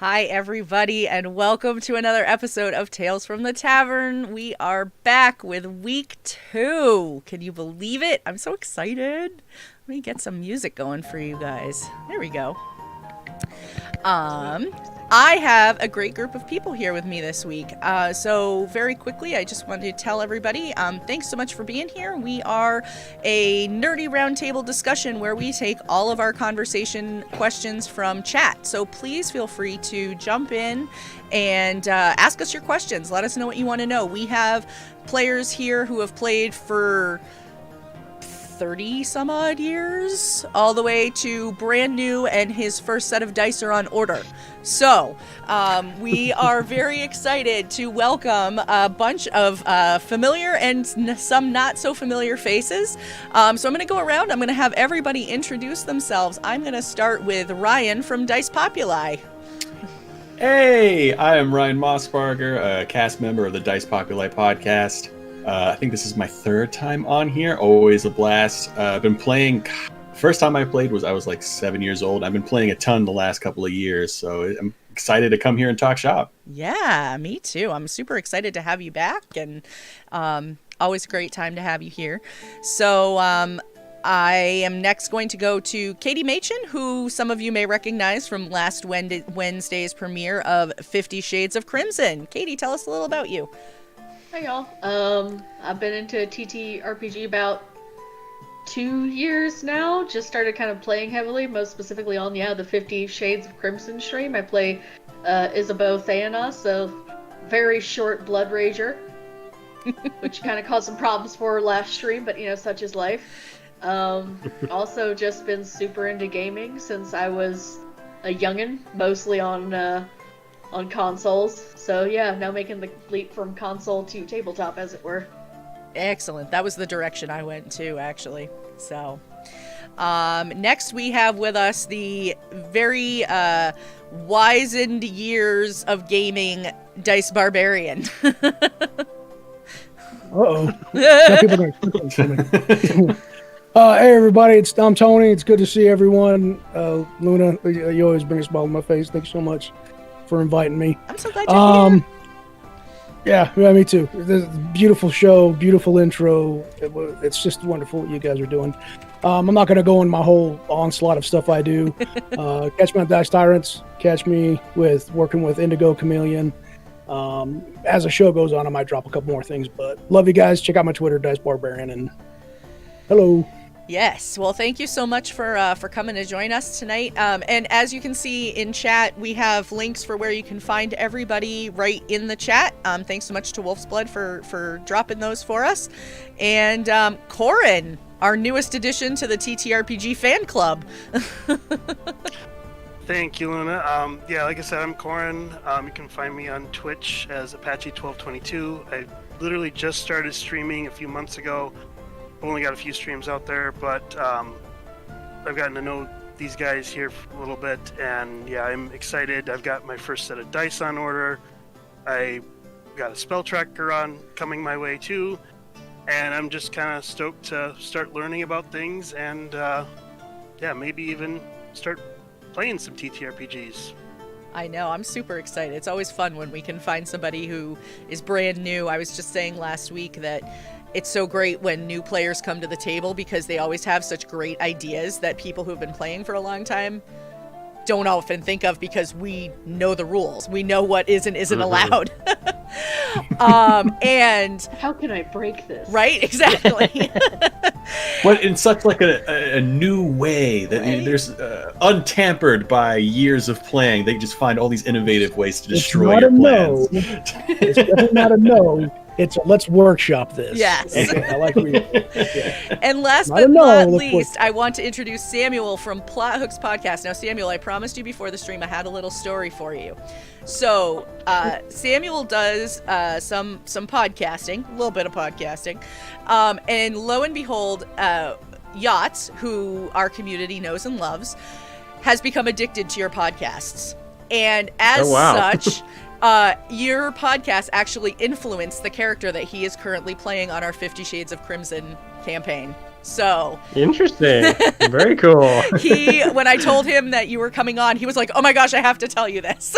Hi, everybody, and welcome to another episode of Tales from the Tavern. We are back with week 2. Can you believe it? I'm so excited. Let me get some music going for you guys. There we go. I have a great group of people here with me this week. So very quickly, I just wanted to tell everybody, thanks so much for being here. We are a nerdy roundtable discussion where we take all of our conversation questions from chat. So please feel free to jump in and ask us your questions. Let us know what you want to know. We have players here who have played for 30 some odd years, all the way to brand new, and his first set of dice are on order. So we are very excited to welcome a bunch of familiar and some not so familiar faces. So I'm going to go around. I'm going to have everybody introduce themselves. I'm going to start with Ryan from Dice Populi. Hey, I am Ryan Mossbarger, a cast member of the Dice Populi podcast. I think this is my 3rd time on here. Always a blast. I've been playing. First time I played I was like 7 years old. I've been playing a ton the last couple of years, so I'm excited to come here and talk shop. Yeah, me too. I'm super excited to have you back, and always a great time to have you here. So I am next going to go to Katie Machen, who some of you may recognize from last Wednesday's premiere of 50 Shades of Crimson. Katie, tell us a little about you. Hi y'all. I've been into TTRPG about 2 years now. Just started kind of playing heavily, most specifically on the 50 Shades of Crimson stream. I play Isabeau Theanos, a very short Blood Rager, which kind of caused some problems for last stream, but such is life. Also just been super into gaming since I was a youngin', mostly on consoles. So yeah, now making the leap from console to tabletop, as it were. Excellent. That was the direction I went to, actually. So next we have with us the very wizened years of gaming Dice Barbarian. Uh-oh. Now people are going to hey everybody, I'm Tony. It's good to see everyone. Luna, you always bring a smile on my face. Thanks so much for inviting me. I'm so glad you're here. Yeah, me too. This is a beautiful show, beautiful intro. It's just wonderful what you guys are doing. I'm not going to go in my whole onslaught of stuff I do. Catch me on Dice Tyrants. Catch me working with Indigo Chameleon. As the show goes on, I might drop a couple more things, but love you guys. Check out my Twitter, Dice Barbarian, and hello. Yes, well, thank you so much for coming to join us tonight. And as you can see in chat, we have links for where you can find everybody right in the chat. Thanks so much to Wolf's Blood for dropping those for us. And Corin, our newest addition to the TTRPG fan club. Thank you, Luna. Yeah, like I said, I'm Corin. You can find me on Twitch as Apache1222. I literally just started streaming a few months ago. I've only got a few streams out there, but I've gotten to know these guys here for a little bit, and yeah, I'm excited. I've got my first set of dice on order. I got a spell tracker coming my way too, and I'm just kind of stoked to start learning about things and yeah, maybe even start playing some TTRPGs. I know, I'm super excited. It's always fun when we can find somebody who is brand new. I was just saying last week that it's so great when new players come to the table because they always have such great ideas that people who've been playing for a long time don't often think of because we know the rules. We know what is and isn't allowed. And How can I break this? right, exactly. But in such like a new way that Right. there's untampered by years of playing, they just find all these innovative ways to It's destroy not your a no. plans. It's definitely not a no. It's a let's workshop this. Yes. Okay, I like where yeah. And last Not but a no, not let's least, I want to introduce Samuel from Plot Hooks Podcast. Now, Samuel, I promised you before the stream I had a little story for you. So, Samuel does some podcasting, a little bit of podcasting, and lo and behold, Yachts, who our community knows and loves, has become addicted to your podcasts. And as Oh, wow. such, your podcast actually influenced the character that he is currently playing on our 50 Shades of Crimson campaign. So Interesting. Very cool. when I told him that you were coming on, he was like, "Oh my gosh, I have to tell you this."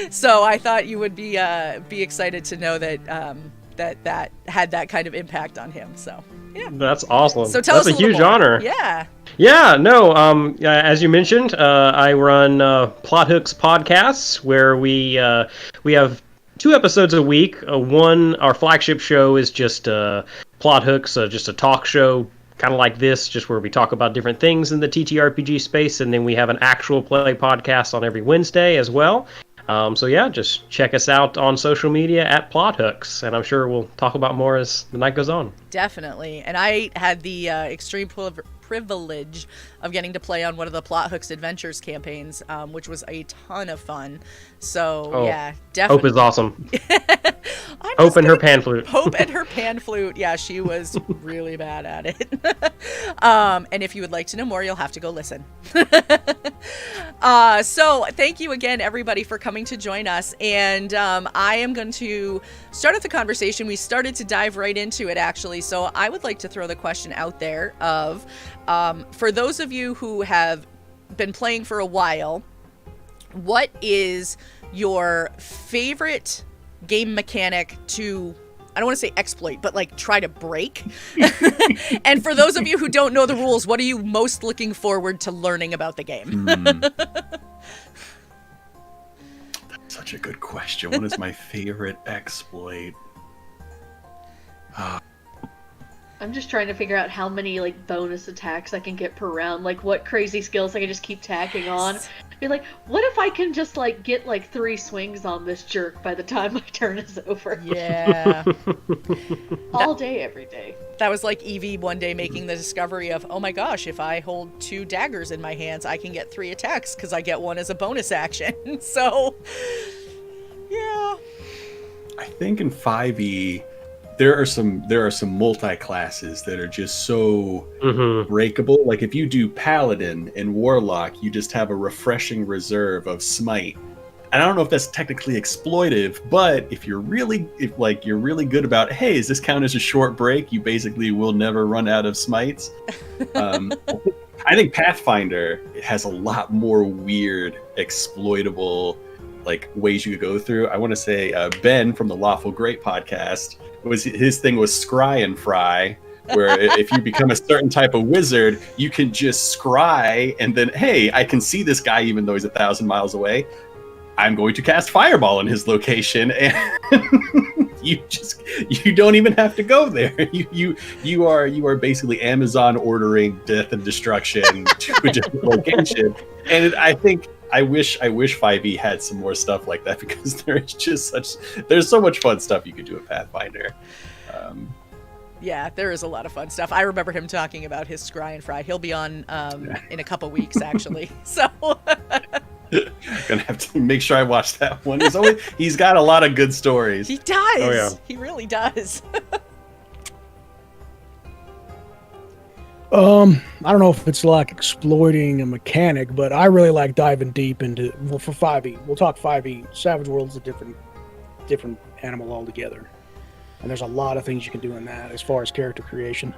So I thought you would be excited to know that that had that kind of impact on him. So yeah. That's awesome. So tell That's us a a little huge more. honor. Yeah. Yeah, no, as you mentioned, I run Plot Hooks podcasts where we have 2 episodes a week. One, our flagship show is just Plot Hooks, just a talk show, kind of like this, just where we talk about different things in the TTRPG space, and then we have an actual play podcast on every Wednesday as well. So yeah, just check us out on social media at Plot Hooks, and I'm sure we'll talk about more as the night goes on. Definitely. And I had the extreme privilege of getting to play on one of the Plot Hooks Adventures campaigns, which was a ton of fun. So, Oh, yeah, Hope definitely. is awesome. I'm Hope just and her gonna- pan flute. Hope and her pan flute. Yeah, she was really bad at it. And if you would like to know more, you'll have to go listen. So thank you again, everybody, for coming to join us. And I am going to start at the conversation. We started to dive right into it, actually. So I would like to throw the question out there of, for those of you who have been playing for a while, what is your favorite game mechanic to, I don't want to say exploit, but like try to break? And for those of you who don't know the rules, what are you most looking forward to learning about the game? Such a good question. What is my favorite exploit? I'm just trying to figure out how many like bonus attacks I can get per round. Like what crazy skills I can just keep tacking on. Be like, what if I can just like get like 3 swings on this jerk by the time my turn is over? Yeah. All day, every day. That was like Evie one day making the discovery of, oh my gosh, if I hold 2 daggers in my hands, I can get 3 attacks because I get one as a bonus action. So, yeah. I think in 5e there are some multi-classes that are just so breakable. Like if you do Paladin and Warlock, you just have a refreshing reserve of Smite. And I don't know if that's technically exploitive, but if you're really good about, hey, does this count as a short break? You basically will never run out of smites. I think Pathfinder has a lot more weird, exploitable like ways you could go through. I want to say Ben from the Lawful Great podcast, his thing was scry and fry, where if you become a certain type of wizard, you can just scry and then, hey, I can see this guy even though he's 1,000 miles away. I'm going to cast Fireball in his location, and you don't even have to go there. You are basically Amazon ordering death and destruction to a different location. And I wish 5e had some more stuff like that, because there's so much fun stuff you could do with Pathfinder. Yeah, there is a lot of fun stuff. I remember him talking about his scry and fry. He'll be on in a couple weeks, actually. So Gonna have to make sure I watch that one. He's got a lot of good stories. he does. Oh, yeah. He really does. I don't know if it's like exploiting a mechanic, but I really like diving deep into, well, for 5e. We'll talk 5e. Savage World's a different animal altogether. And there's a lot of things you can do in that as far as character creation.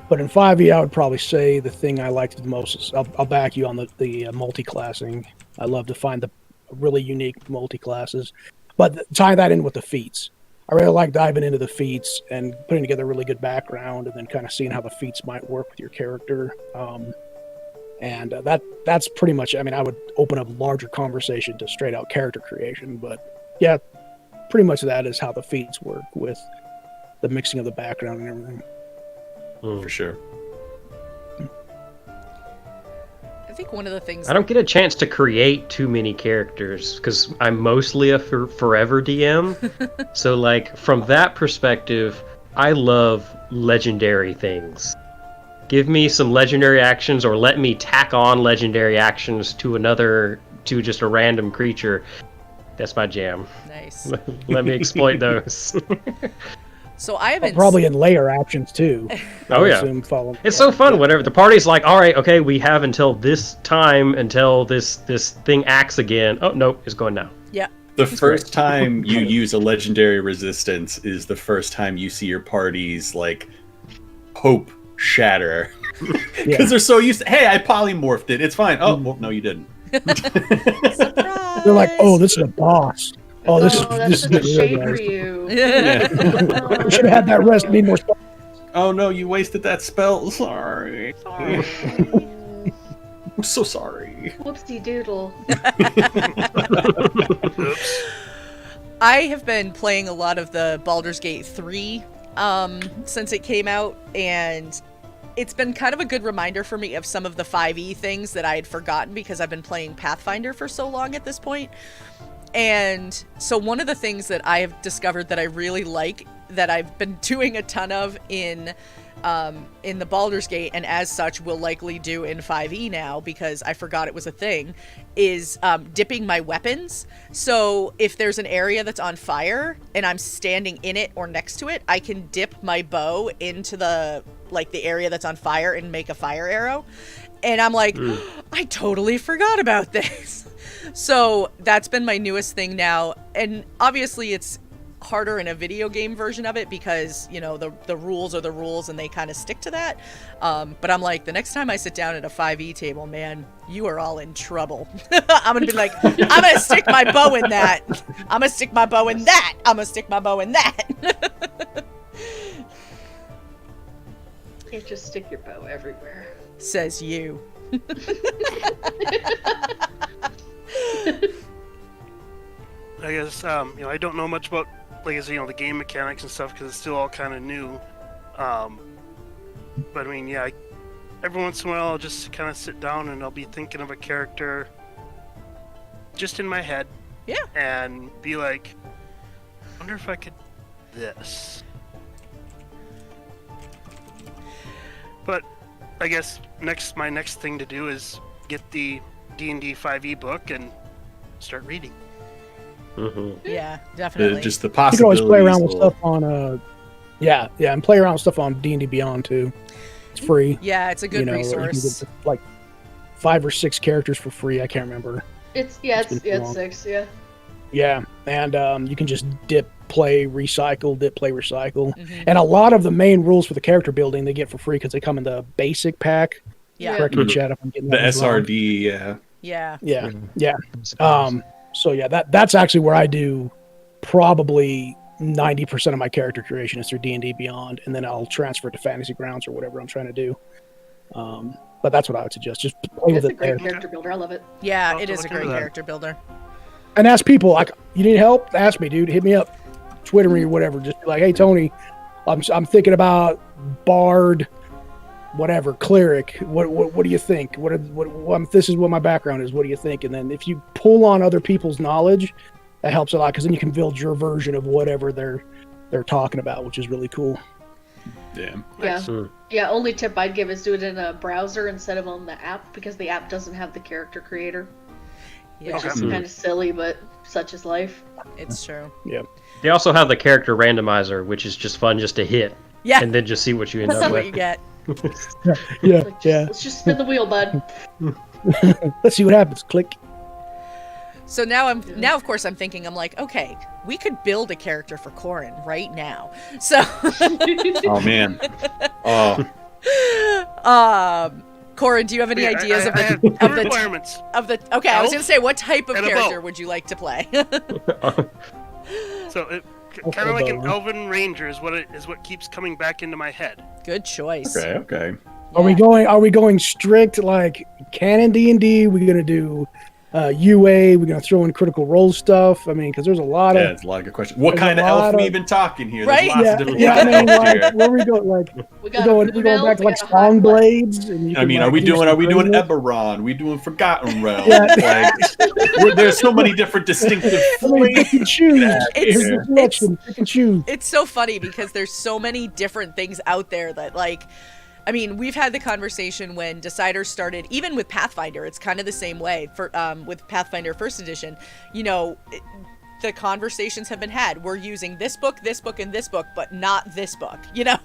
But in 5e, I would probably say the thing I liked the most is I'll back you on the multi-classing. I love to find the really unique multi-classes. But tying that in with the feats. I really like diving into the feats and putting together a really good background and then kind of seeing how the feats might work with your character. That's pretty much, I mean, I would open up a larger conversation to straight out character creation. But yeah, pretty much that is how the feats work with the mixing of the background and everything. For sure. I think one of the things I don't get a chance to create too many characters because I'm mostly a forever DM. So, like, from that perspective, I love legendary things. Give me some legendary actions or let me tack on legendary actions to just a random creature. That's my jam. nice. Let me exploit those. So I haven't Probably in layer actions too. Oh, yeah. It's so fun whenever the party's like, all right, okay, we have until this time until this thing acts again. Oh, no, it's going now. Yeah. The first time you use a legendary resistance is the first time you see your party's like hope shatter. Because they're so used to, hey, I polymorphed it. It's fine. Oh, well, no, you didn't. Surprise! They're like, oh, this is a boss. Oh, this that's is such a getting shame really for nice. you. Yeah. We should have had that rest. Need more spells. Oh no, you wasted that spell. Sorry. Sorry. I'm so sorry. Whoopsie doodle. Oops. I have been playing a lot of the Baldur's Gate 3 since it came out, and it's been kind of a good reminder for me of some of the 5e things that I had forgotten because I've been playing Pathfinder for so long at this point. And so one of the things that I have discovered that I really like, that I've been doing a ton of in the Baldur's Gate, and as such will likely do in 5e now because I forgot it was a thing, is dipping my weapons. So if there's an area that's on fire and I'm standing in it or next to it, I can dip my bow into the area that's on fire and make a fire arrow. And I'm like, I totally forgot about this. So that's been my newest thing now. And obviously it's harder in a video game version of it because, you know, the rules are the rules and they kind of stick to that. But I'm like, the next time I sit down at a 5e table, man, you are all in trouble. I'm going to be like, I'm going to stick my bow in that. I'm going to stick my bow in that. I'm going to stick my bow in that. You can't just stick your bow everywhere. Says you. I guess I don't know much about the game mechanics and stuff because it's still all kind of new. But I mean, yeah, every once in a while I'll just kind of sit down and I'll be thinking of a character just in my head. Yeah. And be like, wonder if I could this. But I guess my next thing to do is get the D&D 5e book and start reading. Mm-hmm. Yeah, definitely. Just the You can possibilities. always play around with will- stuff on and play around with stuff on D&D Beyond too. It's free. Yeah, it's a good You can resource. get, like 5 or 6 characters for free. I can't remember. It's been too long. 6, yeah. Yeah, and you can just dip, play, recycle, dip, play, recycle. Mhm. And a lot of the main rules for the character building they get for free because they come in the basic pack. Yeah. Correct me, Mhm. Chad, if I'm getting The that wrong. SRD, yeah. Yeah. Yeah, yeah. So yeah, that's actually where I do probably 90% of my character creation is through D&D Beyond, and then I'll transfer it to Fantasy Grounds or whatever I'm trying to do. But that's what I would suggest. Just play with It's a it there. great character builder. I love it. Yeah, I'll it is a look great into that. character builder. And ask people, like, you need help? Ask me, dude. Hit me up. Twitter me or whatever. Just be like, hey, Tony, I'm thinking about Bard, whatever, Cleric. What do you think? This is what my background is. What do you think? And then if you pull on other people's knowledge, that helps a lot because then you can build your version of whatever they're talking about, which is really cool. Yeah. Yeah. Mm. Yeah, only tip I'd give is do it in a browser instead of on the app because the app doesn't have the character creator. Yeah, Which is Okay. kind of silly, but such is life. it's true. They also have the character randomizer, which is just fun just to hit Yeah, and then just see what you end that's up what you with. get. Yeah, Let's just spin the wheel, bud. Let's see what happens. Click. So now of course I'm thinking, I'm like, okay, we could build a character for Corin right now. So Oh man. Oh, Corin, do you have any ideas I have of two the requirements. Okay, I was Elf gonna say, what type of and a character bow. would you like to play? So Okay, kind of like an bow. elven ranger is what keeps coming back into my head. Good choice. Okay. Are we Yeah. going strict like canon D&D? We're gonna do UA. We're gonna throw in critical role stuff. I mean, because there's a lot Yeah, of it's a lot of good questions. What There's kind a of elf lot are we of- even talking here? Right? There's lots yeah, of different yeah. I kinds mean, of elves like, here. where we go? Like We we're got going a moon back to elf, like we got a high Spawn blade. Blades. And you I can, mean, like, are we do doing some craziness. Eberron? We doing Forgotten Realms? Yeah. Like, there's so many different distinctive I mean, pick and choose. Here's the It's- selection. Pick and choose. It's so funny because there's so many different things out there that, like, I mean, we've had the conversation when Deciders started, even with Pathfinder, it's kind of the same way for with Pathfinder First Edition. You know, the conversations have been had. We're using this book, and this book, but not this book. You know,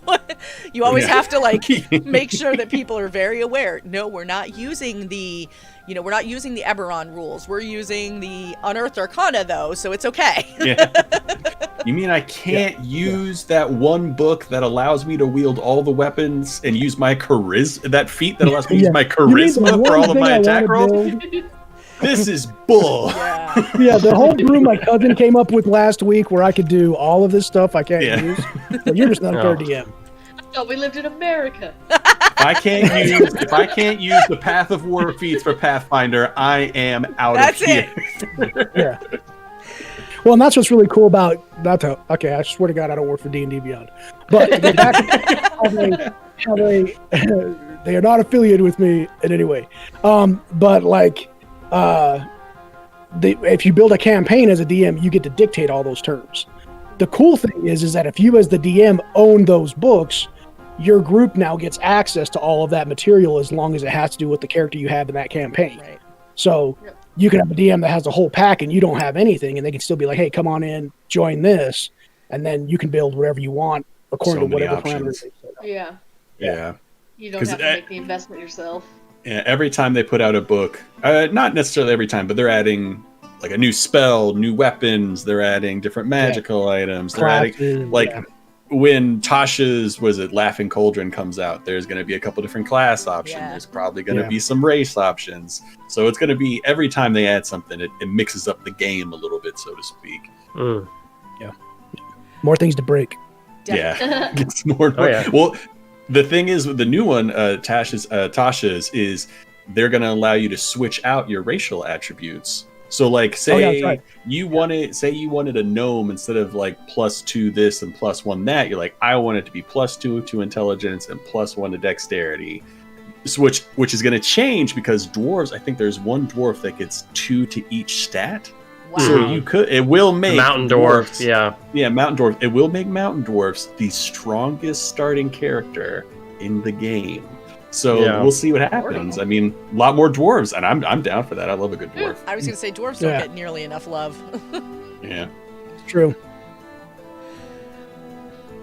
you always Yeah. have to like make sure that people are very aware. No, we're not using the, you know, we're not using the Eberron rules. We're using the Unearthed Arcana though, so it's okay. Yeah. You mean I can't use that one book that allows me to wield all the weapons and use my charisma? That feat that allows me to Yeah. use my You mean the charisma for one all of thing my I attack wanna rolls? build- This is bull. Yeah. Yeah, the whole brew my cousin came up with last week, where I could do all of this stuff I can't Yeah. use. But you're just not a Oh. fair DM. Oh, we lived in America. If I can't use the Path of War feats for Pathfinder, I am out That's of here. Yeah. Well, and that's what's really cool about not to. Okay, I swear to God, I don't work for D&D Beyond. But to get back to how they they are not affiliated with me in any way. But like, if you build a campaign as a DM, you get to dictate all those terms. The cool thing is that if you as the DM own those books, your group now gets access to all of that material as long as it has to do with the character you have in that campaign. Right. So Yep. you can have a DM that has a whole pack and you don't have anything, and they can still be like, hey, come on in, join this, and then you can build whatever you want according So to many whatever options. parameters they set up. Yeah. Yeah. You don't 'Cause have to make the investment yourself. Yeah, every time they put out a book, not necessarily every time, but they're adding like a new spell, new weapons. They're adding different magical items. They're adding Classes, like yeah. when Tasha's Laughing Cauldron comes out. There's going to be a couple different class options. Yeah. There's probably going to Yeah. be some race options. So it's going to be every time they add something, it mixes up the game a little bit, so to speak. Mm. More things to break. Yeah, it's more. And Oh, more. yeah. Well, the thing is with the new one, Tasha's is they're going to allow you to switch out your racial attributes. So, like, say that's right. you wanted a gnome instead of like +2 this and +1 that. You're like, I want it to be +2 to intelligence and +1 to dexterity. So which is going to change because dwarves. I think there's one dwarf that gets 2 to each stat. Wow. So it will make Mountain dwarfs- dwarf, yeah. Mountain dwarf. It will make mountain dwarfs the strongest starting character in the game. So Yeah. we'll see what happens. I mean, a lot more dwarves, and I'm down for that. I love a good dwarf. I was gonna say dwarves don't Yeah. get nearly enough love. Yeah. It's true.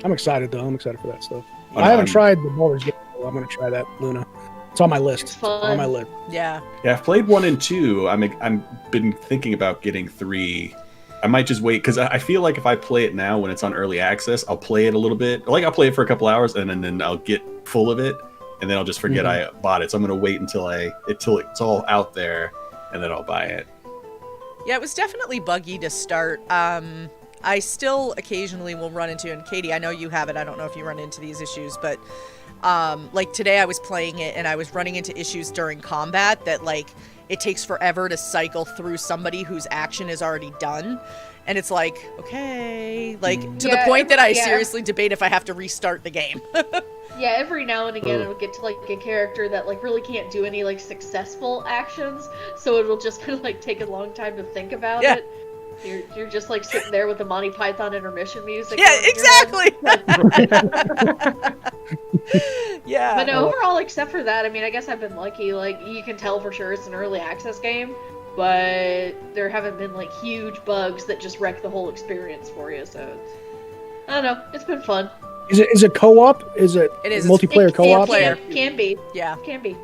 I'm excited though. I'm excited for that stuff. Oh, I haven't I'm- tried the Baldur's Gate. So I'm going to try that, Luna. It's on my list. It's It's on my fun. list. Yeah. Yeah, I've played 1 and 2. I'm been thinking about getting 3. I might just wait because I feel like if I play it now when it's on early access, I'll play it a little bit. Like I'll play it for a couple hours and then I'll get full of it, and then I'll just forget I bought it. So I'm gonna wait until it's all out there, and then I'll buy it. Yeah, it was definitely buggy to start. I still occasionally will run into, and Katie, I know you have it. I don't know if you run into these issues, but like today I was playing it and I was running into issues during combat that like it takes forever to cycle through somebody whose action is already done. And it's like, okay, like to the Yeah, point that I yeah. seriously debate if I have to restart the game. Yeah, every now and again it'll get to like a character that like really can't do any like successful actions, so it'll just kind of like take a long time to think about Yeah. it. You're just like sitting there with the Monty Python intermission music. Yeah, going in your head. exactly. Yeah. But no, overall, except for that, I mean, I guess I've been lucky. Like, you can tell for sure it's an early access game, but there haven't been like huge bugs that just wreck the whole experience for you. So, I don't know. It's been fun. Is it co-op? Is it, It is. multiplayer co-op? player. Can be. Yeah. Can be.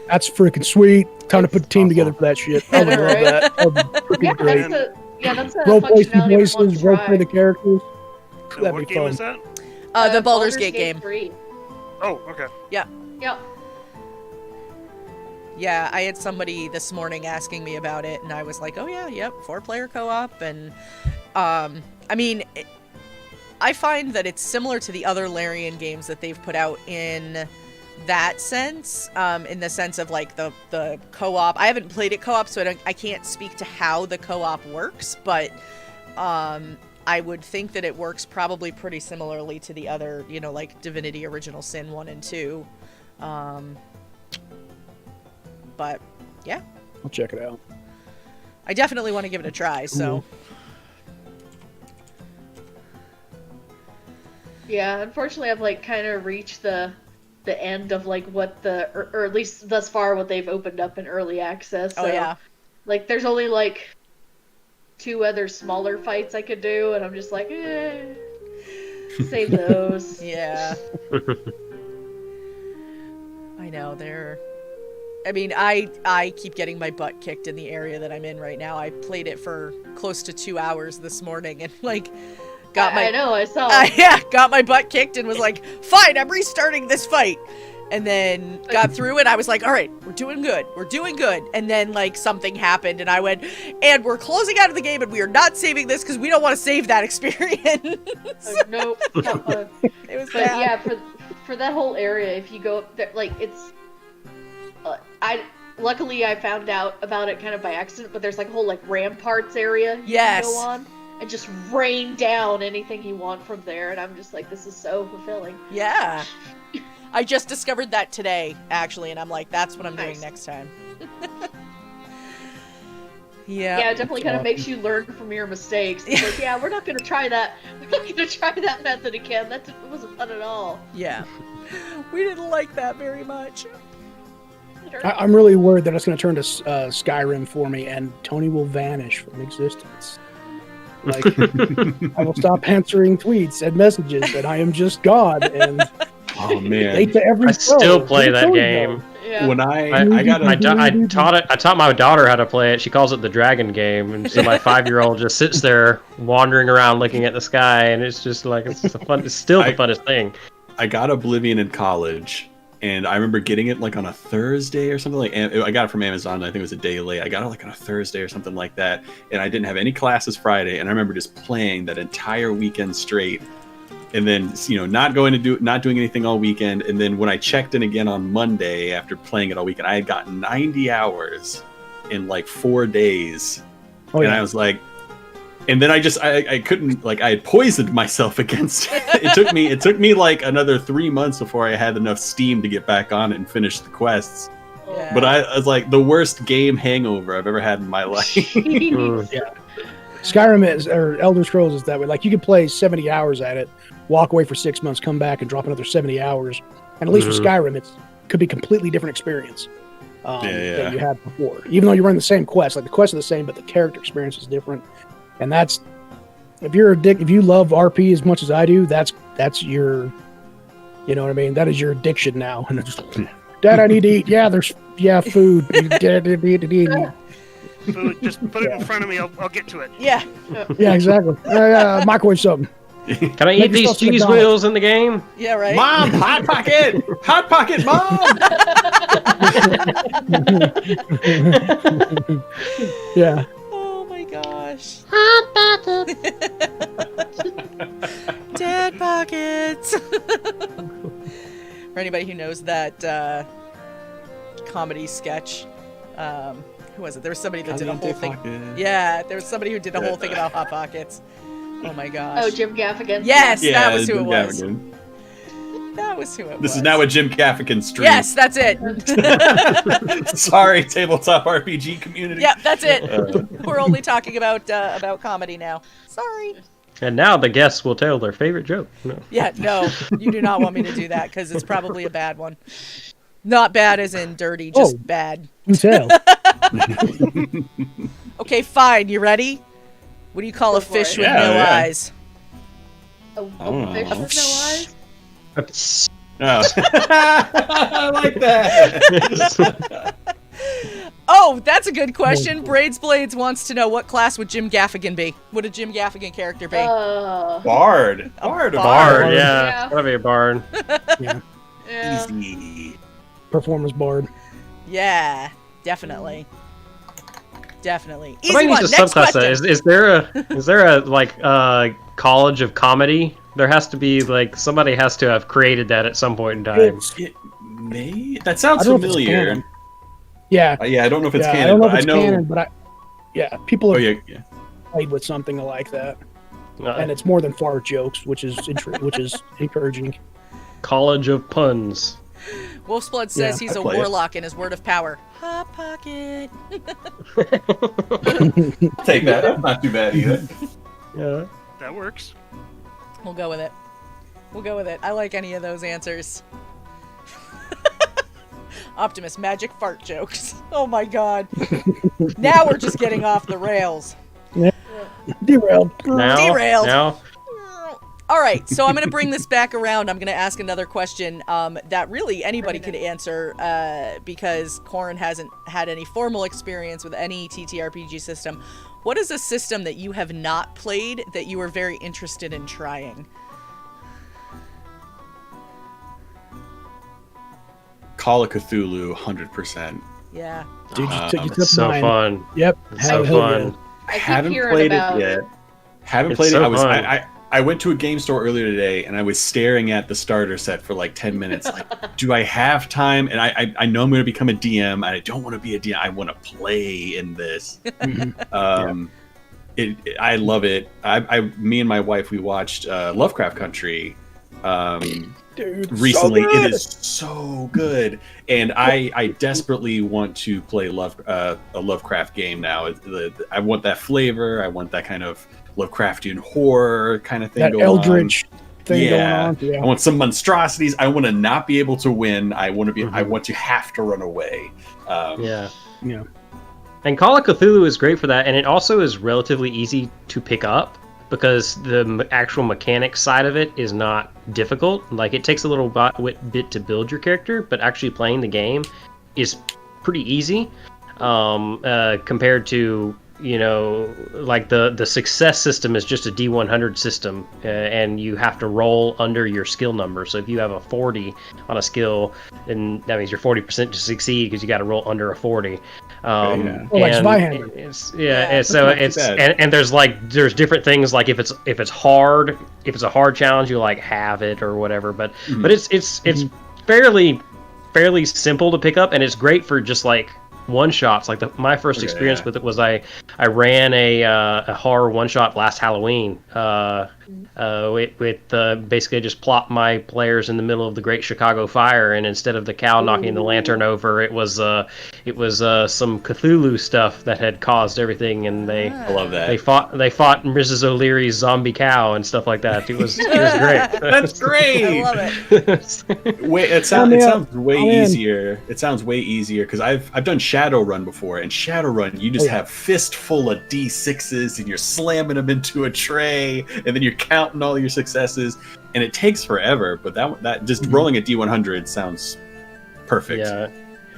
That's freaking sweet. Time to put a team together for that shit. I would Yeah, love right? that. That would be freaking Yeah, great. that's a Role play some functionality I want voices, to role play try. the characters. And That'd what be game fun. is that? The Baldur's Gate game. 3. Oh, okay. Yep. Yeah, I had somebody this morning asking me about it, and I was like, oh yeah, yep, 4-player co-op. And I mean, I find that it's similar to the other Larian games that they've put out in that sense, in the sense of like the co-op. I haven't played it co-op, so I can't speak to how the co-op works, but I would think that it works probably pretty similarly to the other, like Divinity Original Sin 1 and 2. But yeah, I'll check it out. I definitely want to give it a try, so. Yeah, unfortunately, I've like kind of reached the end of like what or at least thus far what they've opened up in early access. So, Oh yeah. Like, there's only like 2 other smaller fights I could do, and I'm just like, save those. Yeah. I know, I mean, I keep getting my butt kicked in the area that I'm in right now. I played it for close to 2 hours this morning, and like I know, I saw. Got my butt kicked and was like, fine, I'm restarting this fight. And then got through it. I was like, all right, we're doing good. And then like something happened, and I went, and we're closing out of the game, and we are not saving this because we don't want to save that experience. Nope. It was But bad. yeah, for that whole area, if you go up there, like it's, luckily I found out about it kind of by accident, but there's like a whole like ramparts area you Yes. can go on and just rain down anything you want from there, and I'm just like, this is so fulfilling. Yeah. I just discovered that today, actually, and I'm like, that's what I'm doing Nice. next time. Yeah, it definitely kind of makes you learn from your mistakes. It's like, yeah, we're not gonna try that. We're not gonna try that method again. That wasn't fun at all. Yeah. We didn't like that very much. I'm really worried that it's going to turn to Skyrim for me, and Tony will vanish from existence. Like, I will stop answering tweets and messages, and I am just God. And Oh man, late to every I show. still play Where'd that Tony game. go? Yeah. when I taught my daughter how to play it. She calls it the dragon game, and so my 5-year-old just sits there wandering around looking at the sky, and it's just like it's still the funnest thing. I got Oblivion in college, and I remember getting it like on a Thursday or something. I got it from Amazon. I think it was a day late. I got it like on a Thursday or something like that, and I didn't have any classes Friday. And I remember just playing that entire weekend straight, and then not doing anything all weekend. And then when I checked in again on Monday after playing it all weekend, I had gotten 90 hours in like 4 days, Oh, and yeah. I was like. And then I couldn't, like, I had poisoned myself against it. It took me like another 3 months before I had enough steam to get back on it and finish the quests. Yeah. But I was like the worst game hangover I've ever had in my life. Skyrim or Elder Scrolls is that way. Like, you could play 70 hours at it, walk away for 6 months, come back and drop another 70 hours. And at least with Skyrim, it could be a completely different experience than you had before. Even though you run the same quest, like the quests are the same, but the character experience is different. And that's, if you love RP as much as I do, that's your, you know what I mean? That is your addiction now. And it's just, Dad, I need to eat. Yeah, food. Dad, I need to eat. Food, just put it in front of me. I'll get to it. Yeah. Yeah, exactly. Microwave something. Can I eat these yourself some cheese McDonald's. wheels in the game? Yeah, right? Mom, Hot Pocket! Hot Pocket, Mom! Yeah. Oh my gosh. Dead pockets. For anybody who knows that comedy sketch, who was it? There was somebody that did a whole thing. Yeah, there was somebody who did a whole thing about Hot Pockets. Oh my gosh. Oh, Jim Gaffigan. Yes, Yeah, that was who it Jim was. Gaffigan. That was who it was. This is now a Jim Gaffigan stream. Yes, that's it. Sorry, tabletop RPG community. Yep, that's it. We're only talking about comedy now. Sorry. And now the guests will tell their favorite joke. No. Yeah, no, you do not want me to do that because it's probably a bad one. Not bad as in dirty, just bad. You tell. Okay, fine. You ready? What do you call Go a for fish it. with Yeah, no yeah. eyes? A Oh. fish with no eyes? Oh. I like that. Oh, that's a good question. Braids Blades wants to know what class would Jim Gaffigan be? Would a Jim Gaffigan character be? Bard. Bard. Bard. Bard, Yeah. yeah. Gotta be a bard. Yeah. Yeah. Easy. Performance bard. Yeah, definitely. Definitely. Easy Somebody one. needs to Next subclass question. that. Is there a like college of comedy? There has to be like somebody has to have created that at some point in time. It may. That I sounds don't know if it's familiar. canon. Yeah. Yeah, I don't know if it's Yeah, canon, I don't know but if it's I know. canon, but people Oh have yeah. played with something like that, Uh, and it's more than fart jokes, which is encouraging. College of puns. Wolf's Blood says Yeah, he's I a play it. warlock in his word of power. Hot pocket. Take that. That's not too bad either. Yeah. That works. We'll go with it. We'll go with it. I like any of those answers. Optimus, magic fart jokes. Oh my god. Now we're just getting off the rails. Derailed. Derailed. Now. All right, so I'm going to bring this back around. I'm going to ask another question that really anybody could answer because Corin hasn't had any formal experience with any TTRPG system. What is a system that you have not played that you are very interested in trying? Call of Cthulhu, 100%. Yeah. Dude, you took It's so mine. fun. Yep. It's so hell fun. yeah. I keep Haven't hearing played about it yet. Haven't It's played so it. fun. I went to a game store earlier today and I was staring at the starter set for like 10 minutes. Like, do I have time? And I know I'm going to become a DM. And I don't want to be a DM. I want to play in this. I love it. Me and my wife, we watched Lovecraft Country. Dude, Recently, so it good. is so good, and I desperately want to play a Lovecraft game now. I want that flavor. I want that kind of Lovecraftian horror kind of thing That going Eldritch thing Yeah. going on. Yeah. on. I want some monstrosities. I want to not be able to win. I want to be. I Mhm. want to have to run away. Yeah. Yeah. And Call of Cthulhu is great for that, and it also is relatively easy to pick up because the actual mechanics side of it is not difficult. Like, it takes a little bit to build your character, but actually playing the game is pretty easy compared to, you know, like the success system is just a D100 system, and you have to roll under your skill number. So if you have a 40 on a skill, then that means you're 40% to succeed because you got to roll under a 40. Oh, like Zweihander. And so not too it's bad. and there's different things, like if it's hard, if it's a hard challenge, you like have it or whatever. But it's fairly simple to pick up, and it's great for just like one shots. Like my first experience with it was I ran a horror one shot last Halloween. With basically just plopped my players in the middle of the Great Chicago Fire, and instead of the cow knocking the lantern over, it was some Cthulhu stuff that had caused everything, and I love that. they fought Mrs. O'Leary's zombie cow and stuff like that. It was great. That's great. I love it. It sounds way I'm in. easier. It sounds way easier because I've done Shadowrun before, and Shadowrun you just have fistful of D6s and you're slamming them into a tray, and then you're counting all your successes, and it takes forever. But that just rolling a D100 sounds perfect. Yeah,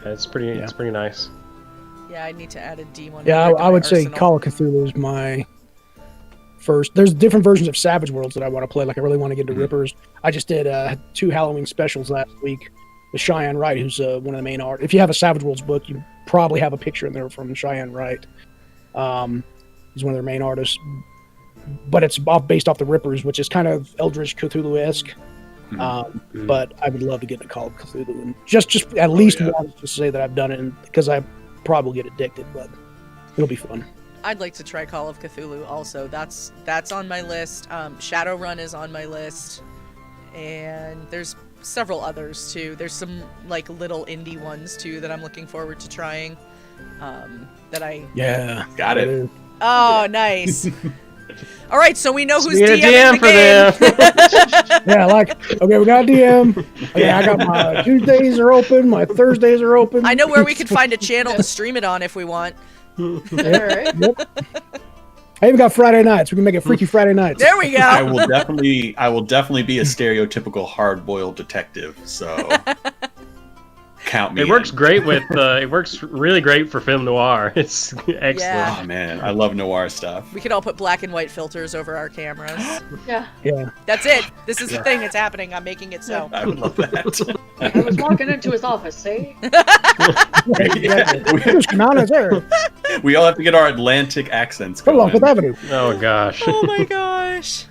it's pretty nice. Yeah, I need to add a D1. Yeah, to my I would say arsenal. Call of Cthulhu is my first. There's different versions of Savage Worlds that I want to play. Like, I really want to get into Rippers. I just did 2 Halloween specials last week with Cheyenne Wright, who's one of the main art. If you have a Savage Worlds book, you probably have a picture in there from Cheyenne Wright. He's one of their main artists. But it's based off the Rippers, which is kind of Eldritch Cthulhu-esque. But I would love to get into Call of Cthulhu and just at least once to say that I've done it, because I probably get addicted, but it'll be fun. I'd like to try Call of Cthulhu also. That's on my list. Shadowrun is on my list. And there's several others too. There's some like little indie ones too that I'm looking forward to trying. Got it. Oh, nice. All right, so we know who's Need a DMing the game. Yeah, like, okay, we got DM. Okay, I got my Tuesdays are open, my Thursdays are open. I know where we could find a channel to stream it on if we want. All right. Yep. I even got Friday nights. We can make it Freaky Friday nights. There we go. I will definitely be a stereotypical hard-boiled detective. So count me. It works in. great with it works really great for film noir. It's excellent. Yeah. Oh man, I love noir stuff. We could all put black and white filters over our cameras. Yeah. Yeah. That's it. This is the thing that's happening. I'm making it so. I would love that. I was walking into his office, see? Who's coming there? We all have to get our Atlantic accents Come on, going. Fifth Avenue. Oh gosh. Oh my gosh.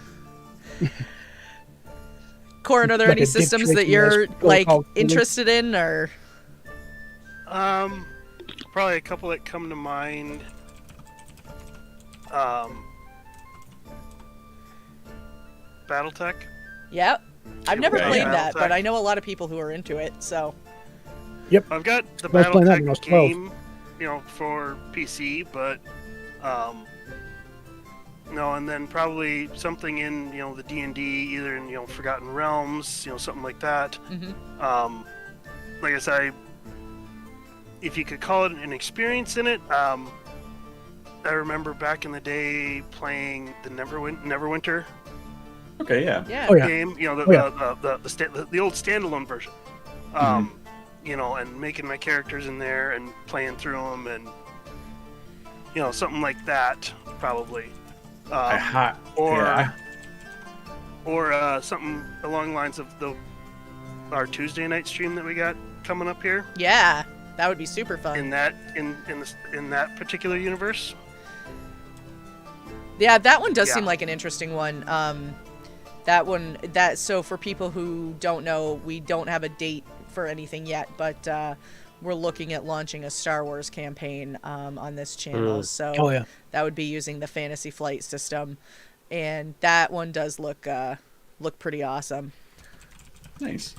Corin, are there Like any a Dick systems that Tracy you're esque like called Philly. interested in, or Probably a couple that come to mind. BattleTech. Yep. I've never Okay. played Yeah. that, but I know a lot of people who are into it. So I've got the I was playing that when I was BattleTech 12. game, for PC, but no, and then probably something in the D&D, either in Forgotten Realms, something like that. mhm. Like I said, if you could call it an experience in it, I remember back in the day playing the Neverwinter Okay, yeah. Yeah. Oh, yeah. game, the old standalone version. And making my characters in there and playing through them, and something like that probably. Or something along the lines of our Tuesday night stream that we got coming up here Yeah, that would be super fun. in that particular universe. Yeah, that one does Yeah. seem like an interesting one. So for people who don't know, we don't have a date for anything yet, but we're looking at launching a Star Wars campaign on this channel. So Oh yeah. that would be using the Fantasy Flight system, and that one does look pretty awesome. Nice.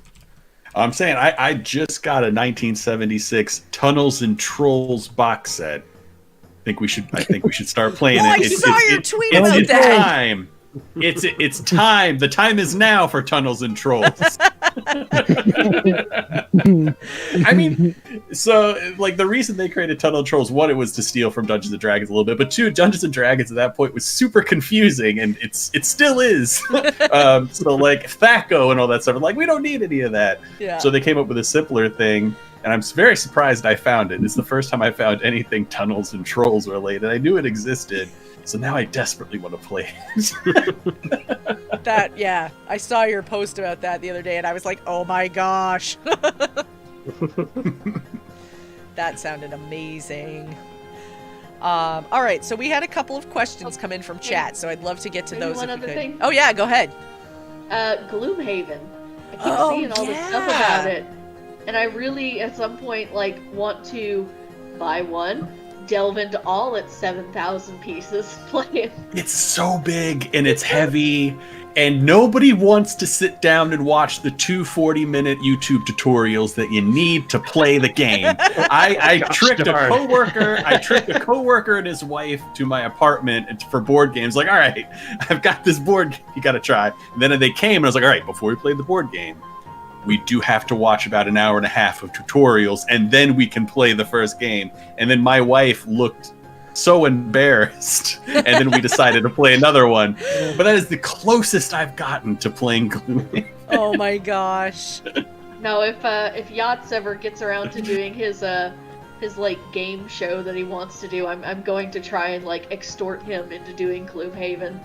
I'm saying I just got a 1976 Tunnels and Trolls box set. I think we should start playing Oh, it. I saw your tweet it's, about it's that. time. It's time. The time is now for Tunnels and Trolls. I mean, so like the reason they created Tunnel and Trolls, one, it was to steal from Dungeons and Dragons a little bit, but two, Dungeons and Dragons at that point was super confusing, and it still is. So like Thaco and all that stuff, like we don't need any of that. Yeah. So they came up with a simpler thing, and I'm very surprised I found it. It's the first time I found anything Tunnels and Trolls related. I knew it existed, so now I desperately want to play it. Yeah, I saw your post about that the other day, and I was like, oh my gosh. That sounded amazing. All right, so we had a couple of questions come in from chat, so I'd love to get to Maybe those one if you other could. thing? Oh yeah, go ahead. Gloomhaven. I keep Oh, seeing all this stuff yeah. about it, and I really, at some point, want to buy one, delve into all its 7,000 pieces, play it. It's so big and it's heavy, and nobody wants to sit down and watch the 240-minute YouTube tutorials that you need to play the game. I tricked darn. a coworker and his wife to my apartment for board games. Like, all right, I've got this board game you got to try. And then they came and I was like, all right, before we play the board game, we do have to watch about an hour and a half of tutorials, and then we can play the first game. And then my wife looked so embarrassed, and then we decided to play another one. But that is the closest I've gotten to playing Gloom. Oh my gosh. Now, if Yachts ever gets around to doing his game show that he wants to do, I'm going to try and extort him into doing Gloomhaven.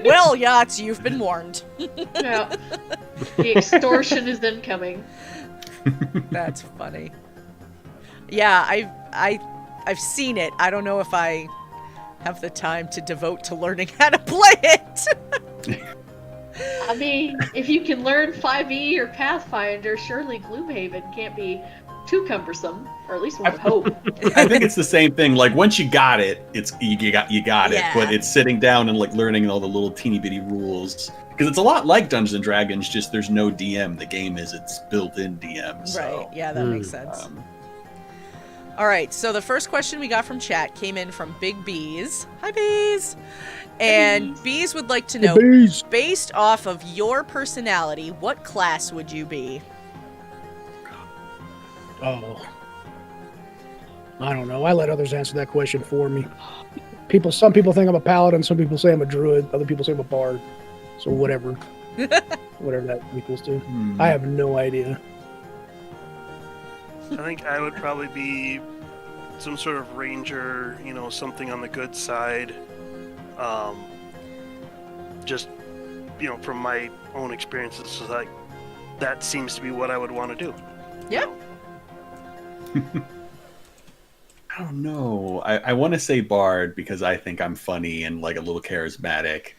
Well, Yachts, you've been warned. Yeah. The extortion is incoming. That's funny. Yeah, I've seen it. I don't know if I have the time to devote to learning how to play it. I mean, if you can learn 5e or Pathfinder, surely Gloomhaven can't be too cumbersome, or at least one would hope. I think it's the same thing. Like once you got it, you got it. Yeah. But it's sitting down and learning all the little teeny bitty rules, because it's a lot like Dungeons and Dragons. Just there's no DM. The game it's built-in DM. So, Right. Yeah, that makes sense. All right. So the first question we got from chat came in from Big Bees. Hi, Bees. And Bees would like to know, Bees. based off of your personality, what class would you be? Oh, I don't know. I let others answer that question for me. Some people think I'm a paladin. Some people say I'm a druid. Other people say I'm a bard. So whatever, whatever that equals to. I have no idea. I think I would probably be some sort of ranger, something on the good side. Just, from my own experiences, so that seems to be what I would want to do. Yeah. I don't know. I want to say bard because I think I'm funny and like a little charismatic.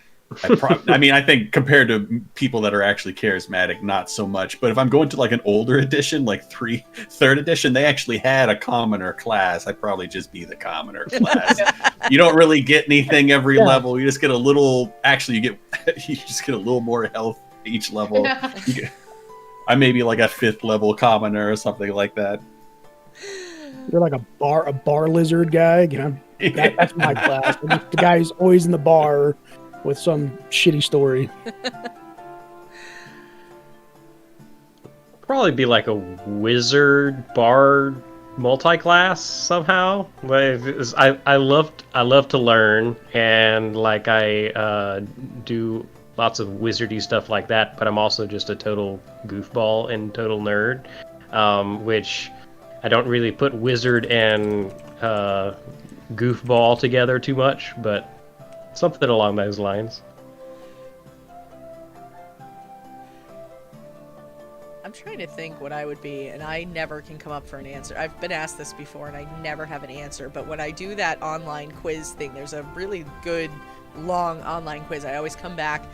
I mean, I think compared to people that are actually charismatic, not so much. But if I'm going to like an older edition, like third edition, they actually had a commoner class. I'd probably just be the commoner class. You don't really get anything every level. You just get a little. Actually, you just get a little more health each level. Yeah. I may be like a 5th level commoner or something like that. You're like a bar lizard guy. You know, that's my class. The guy who's always in the bar with some shitty story. Probably be like a wizard bard multi-class somehow. But I love to learn, and like I do lots of wizardy stuff like that. But I'm also just a total goofball and total nerd, which I don't really put wizard and goofball together too much, but something along those lines. I'm trying to think what I would be, and I never can come up for an answer. I've been asked this before, and I never have an answer. But when I do that online quiz thing, there's a really good, long online quiz. I always come back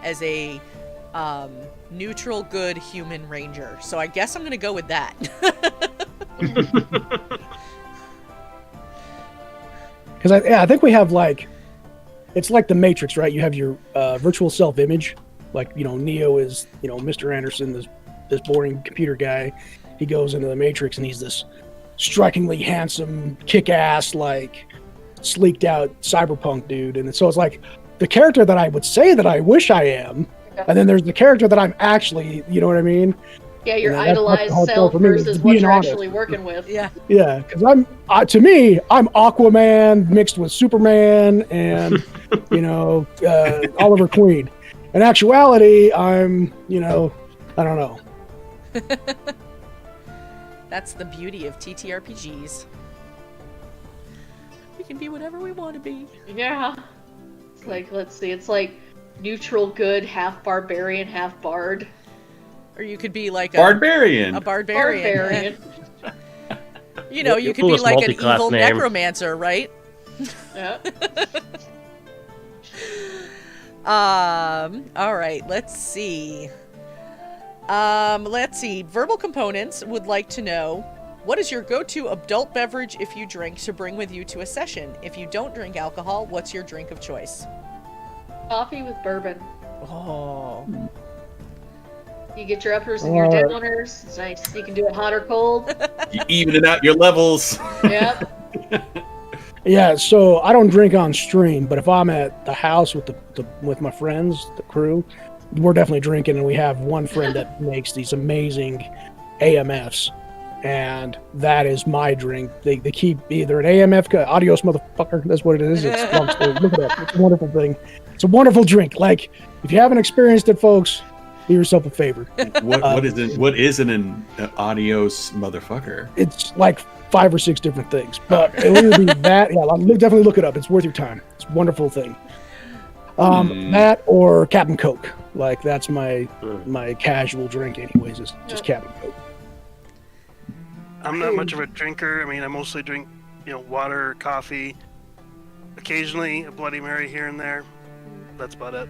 as a neutral, good human ranger. So I guess I'm going to go with that. Because I think we have like, it's like the Matrix, right? You have your virtual self-image, like, you know, Neo is, you know, Mr. Anderson, this boring computer guy. He goes into the Matrix and he's this strikingly handsome, kick-ass, like sleeked out cyberpunk dude. And so it's like the character that I would say that I wish I am, and then there's the character that I'm actually, you know what I mean? Yeah, your And that's idolized the hard part self for me, versus to what be you're honest. actually working with. Yeah. Yeah, because to me, I'm Aquaman mixed with Superman and, you know, Oliver Queen. In actuality, I'm, you know, I don't know. That's the beauty of TTRPGs. We can be whatever we want to be. Yeah. It's like, let's see, it's like neutral good, half barbarian, half bard. Or you could be like Barbarian. a barbarian. You know, you Your could be coolest like an multi-class evil name. necromancer, right? Yeah. All right, let's see. Verbal Components would like to know, what is your go-to adult beverage if you drink to bring with you to a session? If you don't drink alcohol, what's your drink of choice? Coffee with bourbon. Oh. You get your uppers and your downers. It's nice. You can do it hot or cold. You evening out your levels. Yep. Yeah, so I don't drink on stream, but if I'm at the house with with my friends, the crew, we're definitely drinking, and we have one friend that makes these amazing AMFs, and that is my drink. They keep either an AMF, adios motherfucker, that's what it is. It's long story. Look it up. It's a wonderful thing. It's a wonderful drink. Like, if you haven't experienced it, folks, do yourself a favor. What is an adios motherfucker? It's like 5 or 6 different things, but it will be that. Yeah, definitely look it up. It's worth your time. It's a wonderful thing. That or Captain Coke. Like, that's my casual drink, anyways. Is just Captain Coke. I'm not much of a drinker. I mean, I mostly drink, you know, water, coffee, occasionally a Bloody Mary here and there. That's about it.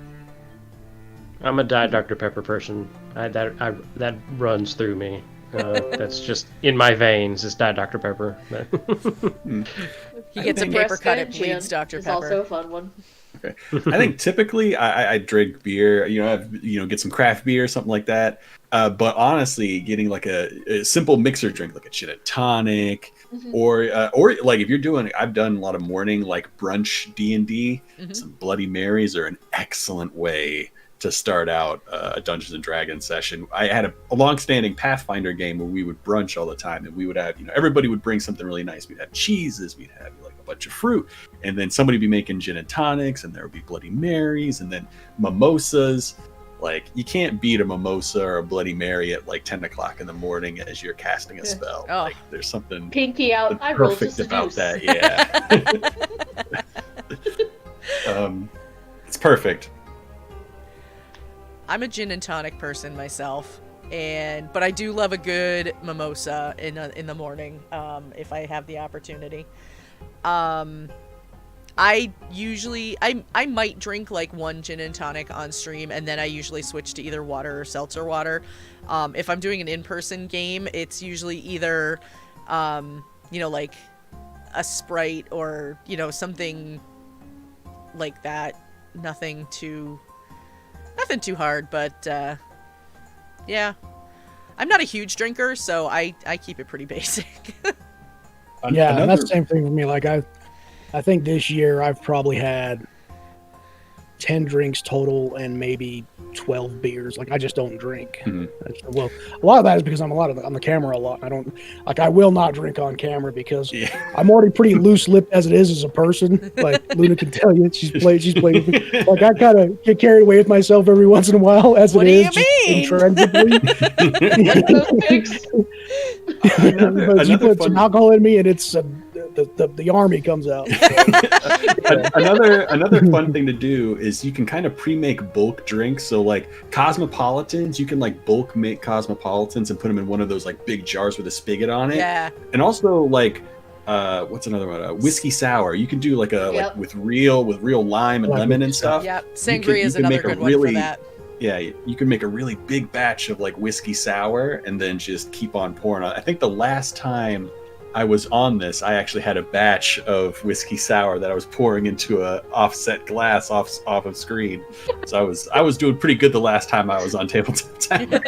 I'm a Diet Dr. Pepper person. That runs through me. That's just in my veins. Is Diet Dr. Pepper. He gets a paper cut, it bleeds Dr. It's Pepper. also a fun one. Okay. I think typically I drink beer, get some craft beer, something like that. But honestly, getting like a simple mixer drink, like a gin and tonic, or like if you're doing, I've done a lot of morning like brunch D&D. Some Bloody Marys are an excellent way to start out a Dungeons and Dragons session. I had a long-standing Pathfinder game where we would brunch all the time, and we would have, everybody would bring something really nice. We'd have cheeses, we'd have like a bunch of fruit, and then somebody would be making gin and tonics, and there would be Bloody Marys, and then mimosas. Like, you can't beat a mimosa or a Bloody Mary at like 10 o'clock in the morning as you're casting a spell. Oh. Like, there's something Pinky out. I roll perfect just a about deuce. that. Yeah. It's perfect. I'm a gin and tonic person myself. But I do love a good mimosa in the morning, if I have the opportunity. I might drink like one gin and tonic on stream, and then I usually switch to either water or seltzer water. If I'm doing an in-person game, it's usually either, like a Sprite or, something like that. Nothing too hard, but, yeah. I'm not a huge drinker, so I keep it pretty basic. Yeah, and that's the same thing for me. Like, I think this year I've probably had 10 drinks total and maybe 12 beers. Like, I just don't drink. Well, a lot of that is because I'm on the camera a lot. I will not drink on camera because I'm already pretty loose-lipped as it is as a person. Like, Luna can tell you, she's played with me. Like, I kind of get carried away with myself every once in a while as what it is. What do you mean? But you put some alcohol in me and it's the army comes out. Another fun thing to do is you can kind of pre-make bulk drinks. So like cosmopolitans, you can like bulk make cosmopolitans and put them in one of those like big jars with a spigot on it. Yeah. And also like what's another one? Whiskey sour. You can do like like with real lime and lemon and stuff. Yep. Sangria is another good one for that. Yeah, you can make a really big batch of like whiskey sour and then just keep on pouring. I think the last time I was on this, I actually had a batch of whiskey sour that I was pouring into a offset glass off of screen. So I was doing pretty good the last time I was on Tabletop Tavern.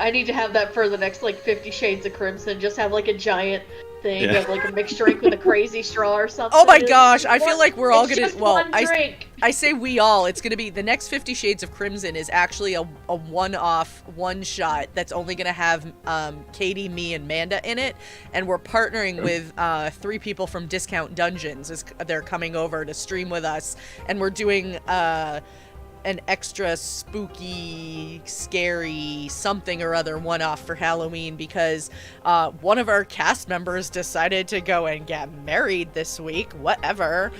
I need to have that for the next like 50 Shades of Crimson. Just have like a giant thing of like a mixed drink with a crazy straw or something. Oh my gosh, I feel like we're all gonna. Just one drink. I say we all. It's gonna be the next 50 Shades of Crimson is actually a one-off, one shot that's only gonna have Katie, me, and Manda in it, and we're partnering with 3 people from Discount Dungeons. They're coming over to stream with us, and we're doing an extra spooky, scary something or other one-off for Halloween because one of our cast members decided to go and get married this week. Whatever.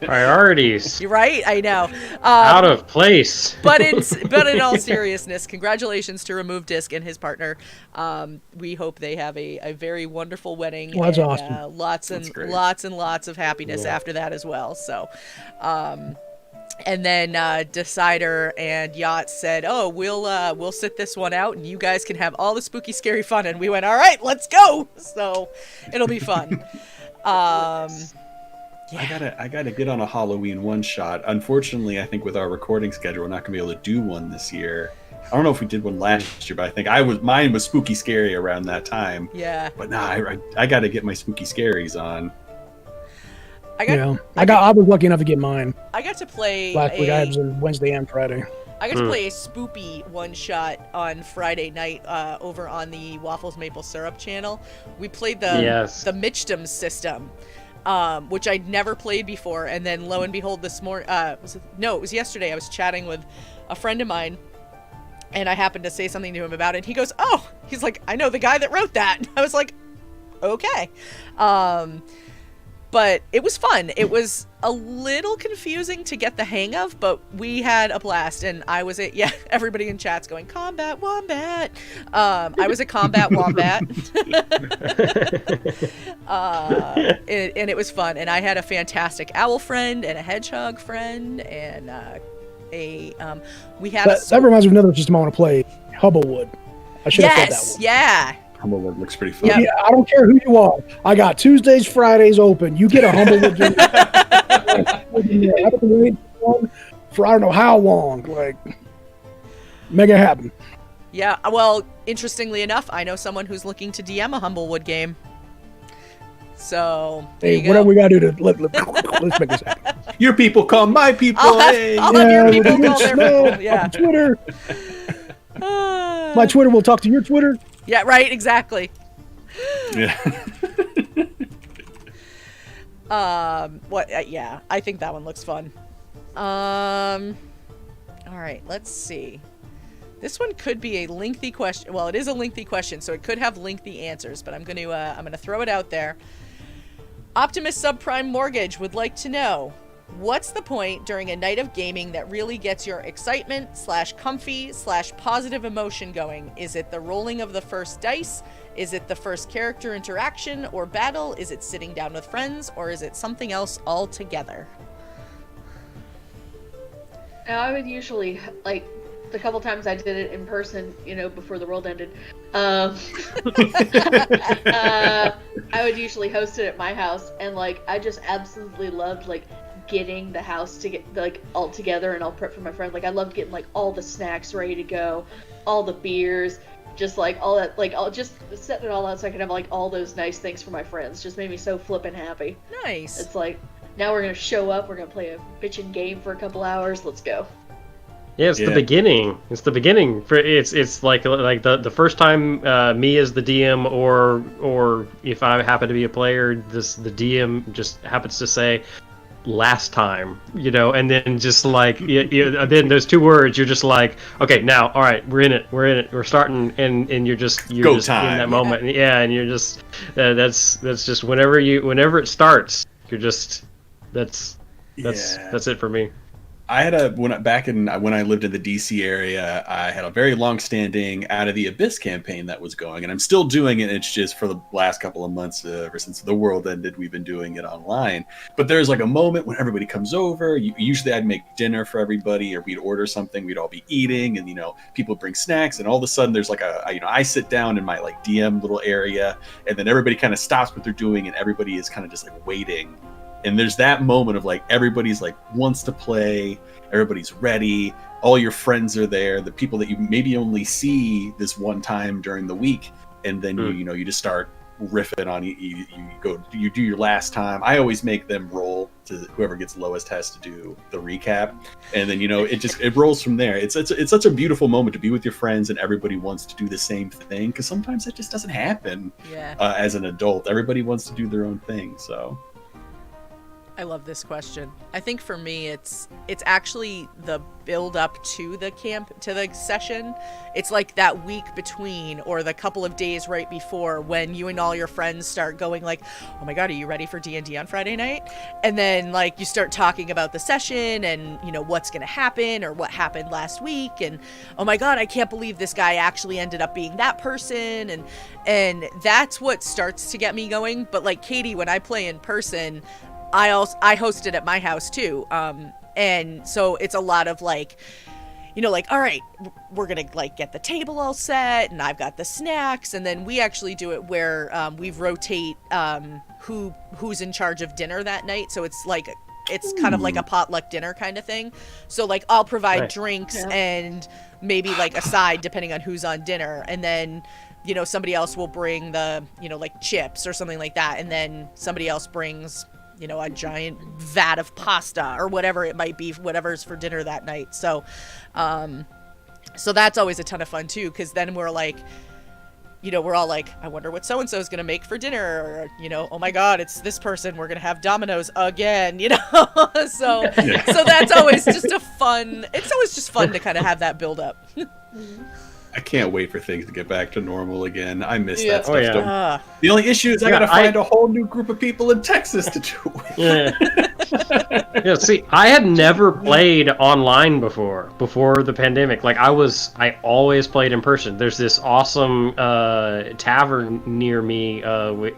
Priorities. You're right. I know. Out of place. but in all seriousness, congratulations to Remove Disc and his partner. We hope they have a very wonderful wedding. Well, that's and, awesome. Lots and lots of happiness after that as well. So. And then Decider and Yacht said, "Oh, we'll sit this one out, and you guys can have all the spooky, scary fun." And we went, "All right, let's go!" So it'll be fun. Yeah. I gotta get on a Halloween one shot. Unfortunately, I think with our recording schedule, we're not gonna be able to do one this year. I don't know if we did one last year, but I think mine was spooky scary around that time. Yeah. But I gotta get my spooky scaries on. I was lucky enough to get mine. I got to play last week. I was on Wednesday and Friday. I got to play a spoopy one shot on Friday night over on the Waffles Maple Syrup channel. We played the Mitchdom system, which I'd never played before, and then lo and behold, this morning, it was yesterday. I was chatting with a friend of mine, and I happened to say something to him about it. And he goes, "Oh," he's like, "I know the guy that wrote that." I was like, "Okay." But it was fun. It was a little confusing to get the hang of, but we had a blast, and I was at, everybody in chat's going, "Combat Wombat." I was a Combat Wombat. And it was fun, and I had a fantastic owl friend and a hedgehog friend, and we had that reminds me of another system I want to play, Hubblewood. I should have said that one. Yeah. Humblewood looks pretty fun. Yep. Yeah, I don't care who you are. I got Tuesdays, Fridays open. You get a Humblewood game. I've been waiting for I don't know how long. Like, make it happen. Yeah, well, interestingly enough, I know someone who's looking to DM a Humblewood game. So, whatever we gotta do to let's make this happen. Your people call my people. I'll have your people call their people. Yeah. Twitter. My Twitter will talk to your Twitter. Yeah, right, exactly. Yeah. I think that one looks fun. All right, let's see. This one could be a lengthy question. Well, it is a lengthy question, so it could have lengthy answers, but I'm going to throw it out there. Optimus Subprime Mortgage would like to know, What's the point during a night of gaming that really gets your excitement / comfy / positive emotion going? Is it the rolling of the first dice? Is it the first character interaction or battle? Is it sitting down with friends? Or is it something else altogether? Now, I would usually, like, the couple times I did it in person, before the world ended, I would usually host it at my house, and, like, I just absolutely loved, like, getting the house to get, like, all together and all prep for my friend. Like, I loved getting, like, all the snacks ready to go, all the beers, just, like, all that, like, just setting it all out so I could have, like, all those nice things for my friends. Just made me so flippin' happy. Nice. It's like, now we're gonna show up, we're gonna play a bitchin' game for a couple hours, let's go. Yeah, it's the beginning. It's the beginning. It's like the first time me as the DM or if I happen to be a player, the DM just happens to say last time, and then just like then those two words, you're just like, okay, now, all right, we're in it, we're starting, and you're just in that moment, and you're just that's just whenever it starts, you're just that's it for me. I had when I lived in the DC area, I had a very long-standing Out of the Abyss campaign that was going, and I'm still doing it. It's just for the last couple of months, ever since the world ended, we've been doing it online. But there's like a moment when everybody comes over. Usually, I'd make dinner for everybody, or we'd order something. We'd all be eating, and people bring snacks, and all of a sudden, there's like I sit down in my like DM little area, and then everybody kind of stops what they're doing, and everybody is kind of just like waiting. And there's that moment of like everybody's like wants to play, everybody's ready, all your friends are there, the people that you maybe only see this one time during the week, and then you just start riffing on you do your last time. I always make them roll to whoever gets lowest has to do the recap, and then it rolls from there. It's such a beautiful moment to be with your friends and everybody wants to do the same thing, because sometimes that just doesn't happen. As an adult, everybody wants to do their own thing. So I love this question. I think for me, it's actually the build up to the session. It's like that week between, or the couple of days right before, when you and all your friends start going like, oh my god, are you ready for D&D on Friday night? And then like you start talking about the session and what's gonna happen or what happened last week, and oh my god, I can't believe this guy actually ended up being that person, and that's what starts to get me going. But like Katie, when I play in person, I host it at my house too, and so it's a lot of like, all right, we're gonna like get the table all set, and I've got the snacks, and then we actually do it where we rotate who's in charge of dinner that night. So it's kind of like a potluck dinner kind of thing. So like I'll provide drinks and maybe like a side depending on who's on dinner, and then somebody else will bring the like chips or something like that, and then somebody else brings a giant vat of pasta or whatever it might be, whatever's for dinner that night. So that's always a ton of fun too, because then we're like, we're all like, I wonder what so-and-so is going to make for dinner, or, oh my god, it's this person, we're going to have Domino's again, so that's always just it's always just fun to kind of have that build up. I can't wait for things to get back to normal again. I miss that stuff. Oh, yeah. The only issue is I gotta find a whole new group of people in Texas to do it with. Yeah, see, I had never played online before the pandemic. Like I always played in person. There's this awesome tavern near me,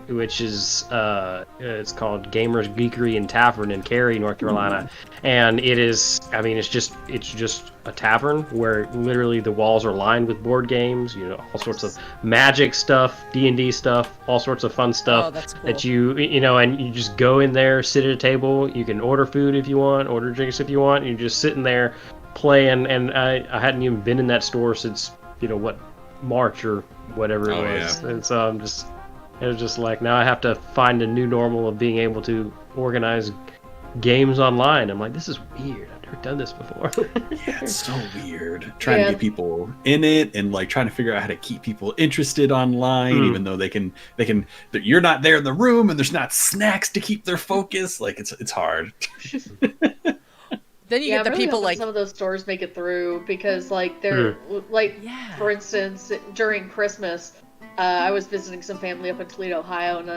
which is it's called Gamers Geekery and Tavern in Cary, North Carolina, and it's just a tavern where literally the walls are lined with board games, all sorts of magic stuff, D&D stuff, all sorts of fun stuff. Oh, that's cool. That and you just go in there, sit at a table, you can order food if you want, order drinks if you want, and you're just sitting there playing. And I hadn't even been in that store since March or whatever it was. Yeah. And so it was just like, now I have to find a new normal of being able to organize games online. I'm like, this is weird. I've never done this before. Yeah, it's so weird trying to get people in it, and like trying to figure out how to keep people interested online, even though they can you're not there in the room, and there's not snacks to keep their focus. Like it's hard. Then you get the really people like some of those stores make it through, because like they're like, for instance, during Christmas, I was visiting some family up in Toledo, Ohio, and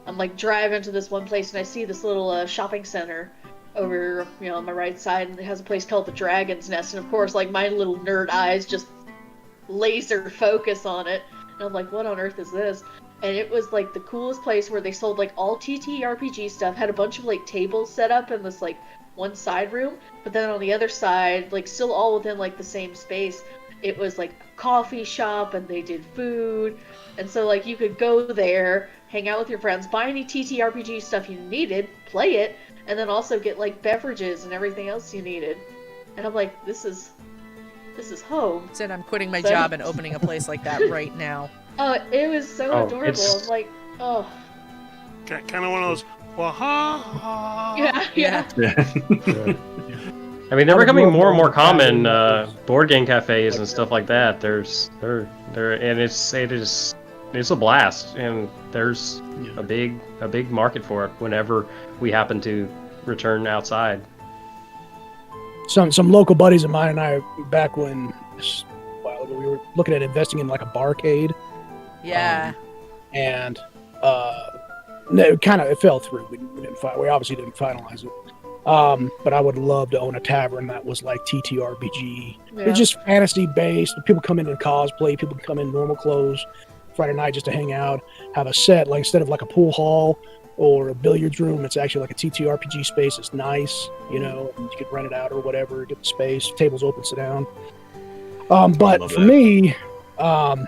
I'm like driving to this one place, and I see this little shopping center, over, on my right side, and it has a place called the Dragon's Nest, and of course, like, my little nerd eyes just laser focus on it, and I'm like, what on earth is this? And it was like the coolest place where they sold like all TTRPG stuff, had a bunch of like tables set up in this like one side room, but then on the other side, like still all within like the same space, it was like a coffee shop, and they did food, and so like you could go there, hang out with your friends, buy any TTRPG stuff you needed, play it, and then also get like beverages and everything else you needed. And I'm like, this is home. Said I'm quitting my job and opening a place like that right now. Oh, it was so adorable. I'm like, oh. Kind of one of those, waha. Yeah. I mean, they're becoming more and more common. Board game cafes and stuff like that. And it's a blast, and there's a big market for it whenever we happen to return outside. Some local buddies of mine and I, back when a while ago, we were looking at investing in like a barcade. Yeah. And it fell through. We obviously didn't finalize it. But I would love to own a tavern that was like TTRPG. Yeah. It's just fantasy based. People come in cosplay. People come in normal clothes. Friday night just to hang out. Have a set, like instead of like a pool hall or a billiards room, it's actually like a TTRPG space. It's nice, and you could rent it out or whatever. Get the space. Tables open, sit down. But for me, going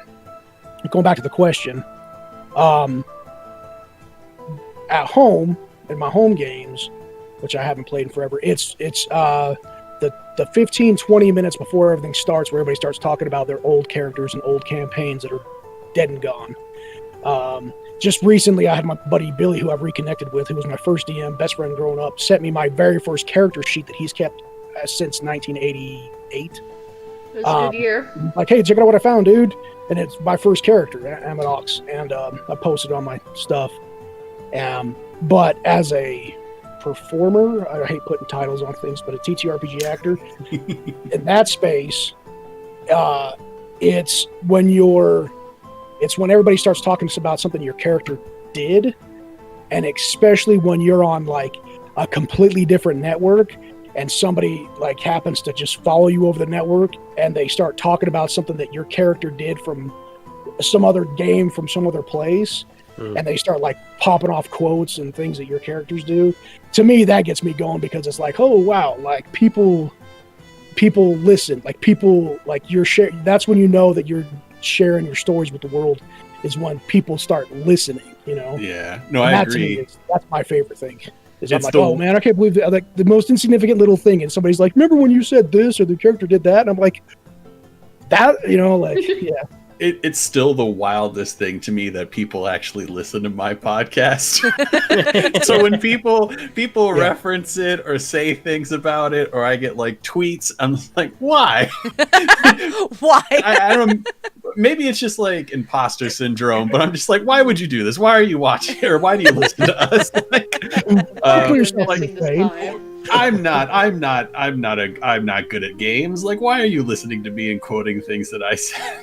back to the question, at home in my home games, which I haven't played in forever, it's the 15-20 minutes before everything starts, where everybody starts talking about their old characters and old campaigns that are dead and gone. Just recently, I had my buddy Billy, who I've reconnected with, who was my first DM, best friend growing up, sent me my very first character sheet that he's kept since 1988. It was a good year. Like, hey, check out what I found, dude. And it's my first character, Aminox, and I posted on my stuff. But as a performer, I hate putting titles on things, but a TTRPG actor, in that space, it's when everybody starts talking about something your character did, and especially when you're on like a completely different network, and somebody like happens to just follow you over the network, and they start talking about something that your character did from some other game, from some other place, and they start like popping off quotes and things that your characters do. To me, that gets me going, because it's like, oh wow, like people listen, like people, like that's when you know that you're sharing your stories with the world, is when people start listening, Yeah, no, and I agree. That's my favorite thing. Is I'm It's like, the- oh man, I can't believe that, like the most insignificant little thing, and somebody's like, remember when you said this, or the character did that, and I'm like, that, like, yeah. It's still the wildest thing to me that people actually listen to my podcast. So when people reference it or say things about it, or I get like tweets, I'm just like, why? Why? I don't. Maybe it's just like imposter syndrome, but I'm just like, why would you do this? Why are you watching, or why do you listen to us? Put yourself like, in the frame. I'm not good at games. Like, why are you listening to me and quoting things that I said?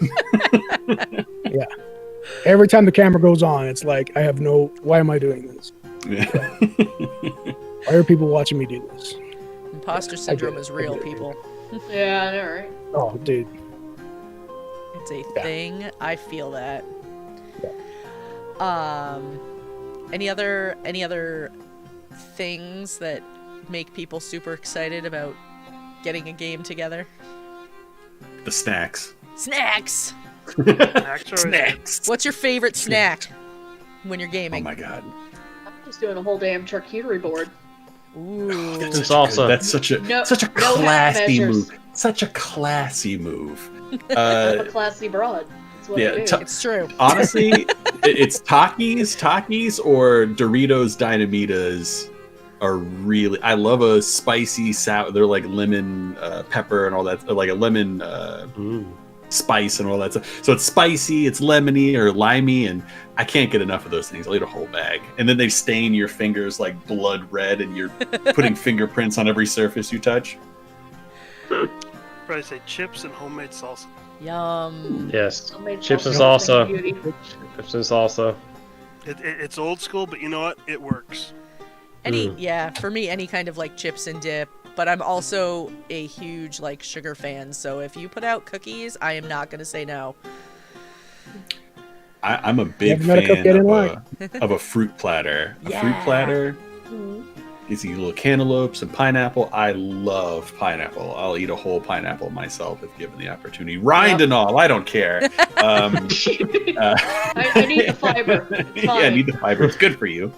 Yeah. Every time the camera goes on, it's like, why am I doing this? Yeah. Why are people watching me do this? Imposter syndrome is real, people. Yeah, I know, right? Oh, dude. It's a thing. I feel that. Yeah. Any other things that make people super excited about getting a game together? The snacks. Snacks. Snacks. What's your favorite snack when you're Oh gaming? my god. I'm just doing a whole damn charcuterie board. Ooh. That's such a No classy half move. Such a classy move. I'm a classy broad. That's what I do. It's true. Honestly, it's Takis or Doritos Dynamitas are really. I love a spicy sour. They're like lemon, pepper, and all that. Like a lemon spice and all that stuff. So it's spicy, it's lemony or limey, and I can't get enough of those things. I'll eat a whole bag, and then they stain your fingers like blood red, and you're putting fingerprints on every surface you touch. Probably say chips and homemade salsa. Yum. Yes. Homemade Chips and salsa, salsa. beauty. Chips and salsa. It's old school, but you know what? It works. Yeah, for me, any kind of like chips and dip. But I'm also a huge like sugar fan, so if you put out cookies, I am not going to say no. I'm a big Never met a fan cookie I didn't like. of a fruit platter. A Yeah. fruit platter Mhm. gives you little cantaloupes and pineapple. I love pineapple. I'll eat a whole pineapple myself if given the opportunity. Rind and all, I don't care. I need the fiber. It's Yeah, I fine. need the fiber. It's good for you.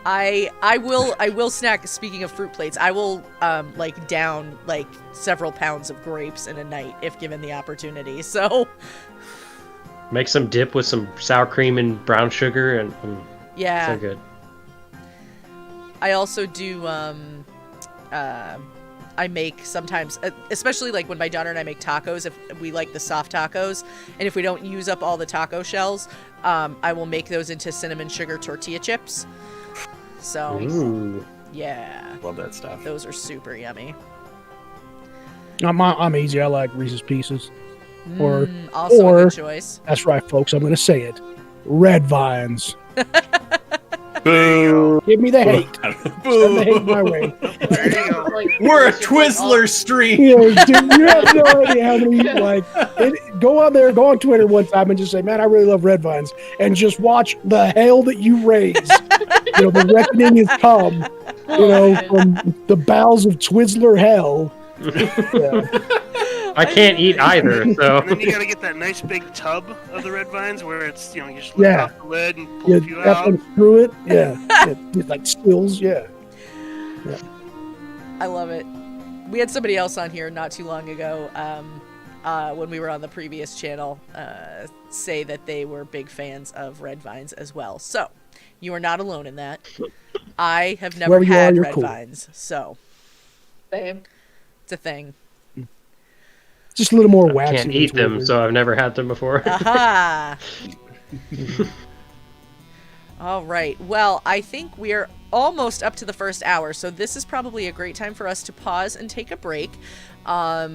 I will snack. Speaking of fruit plates, I will like down like several pounds of grapes in a night if given the opportunity. So Make some dip with some sour cream and brown sugar, and yeah, so good. I also do. I make sometimes, especially like when my daughter and I make tacos. If we like the soft tacos, and if we don't use up all the taco shells, I will make those into cinnamon sugar tortilla chips. So Ooh. yeah, Love that stuff. those are super yummy. I'm easy. I like Reese's Pieces. Or- Also a or- good choice. That's right, folks. I'm going to say it. Red Vines. Boo! Give me the hate. Send the hate my way. There you go. Like, We're a it's just like, Twizzler stream. Yeah, dude, you have no idea how many go on Twitter one time and just say, "Man, I really love Red Vines," and just watch the hell that you raise. The reckoning has come. From the bowels of Twizzler hell. Yeah. I can't eat either, so And then you gotta get that nice big tub of the red vines where it's, you just lift Yeah. off the lid and pull a few Up out. and through it. Yeah. It's like stills. Yeah. I love it. We had somebody else on here not too long ago, when we were on the previous channel, say that they were big fans of red vines as well. So you are not alone in that. I have never Wherever you are, had you're red cool. vines, so Same. it's a thing. Just a little more I waxy. can't than eat them, Twizzlers. so I've never had them before. Aha! All right. Well, I think we're almost up to the first hour, so this is probably a great time for us to pause and take a break.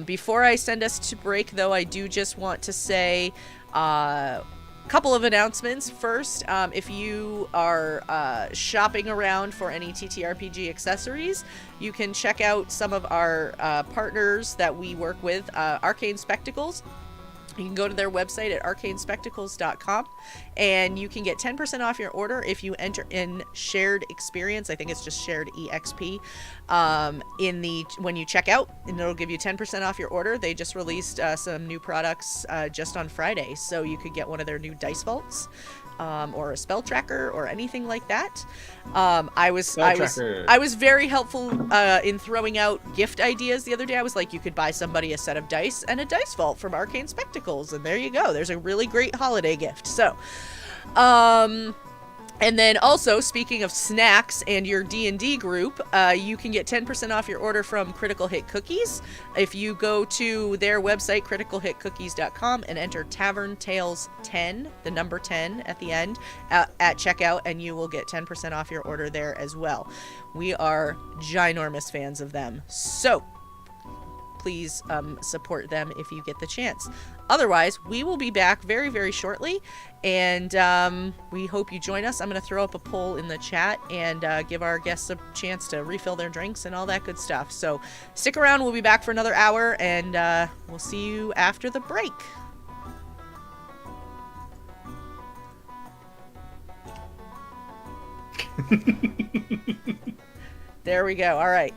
Before I send us to break, though, I do just want to say a couple of announcements. First, if you are shopping around for any TTRPG accessories, you can check out some of our partners that we work with, Arcane Spectacles. You can go to their website at arcanespectacles.com and you can get 10% off your order if you enter in shared experience. I think it's just shared EXP when you check out, and it'll give you 10% off your order. They just released some new products just on Friday, so you could get one of their new dice vaults. Or a spell tracker or anything like that. I was very helpful in throwing out gift ideas the other day. I was like, you could buy somebody a set of dice and a dice vault from Arcane Spectacles, and there you go. There's a really great holiday gift. So, and then also, speaking of snacks and your D&D group, you can get 10% off your order from Critical Hit Cookies. If you go to their website, criticalhitcookies.com, and enter Tavern Tales 10, the number 10 at the end, at checkout, and you will get 10% off your order there as well. We are ginormous fans of them. So, please support them if you get the chance. Otherwise, we will be back very, very shortly, and we hope you join us. I'm going to throw up a poll in the chat and give our guests a chance to refill their drinks and all that good stuff. So stick around. We'll be back for another hour, and we'll see you after the break. There we go. All right.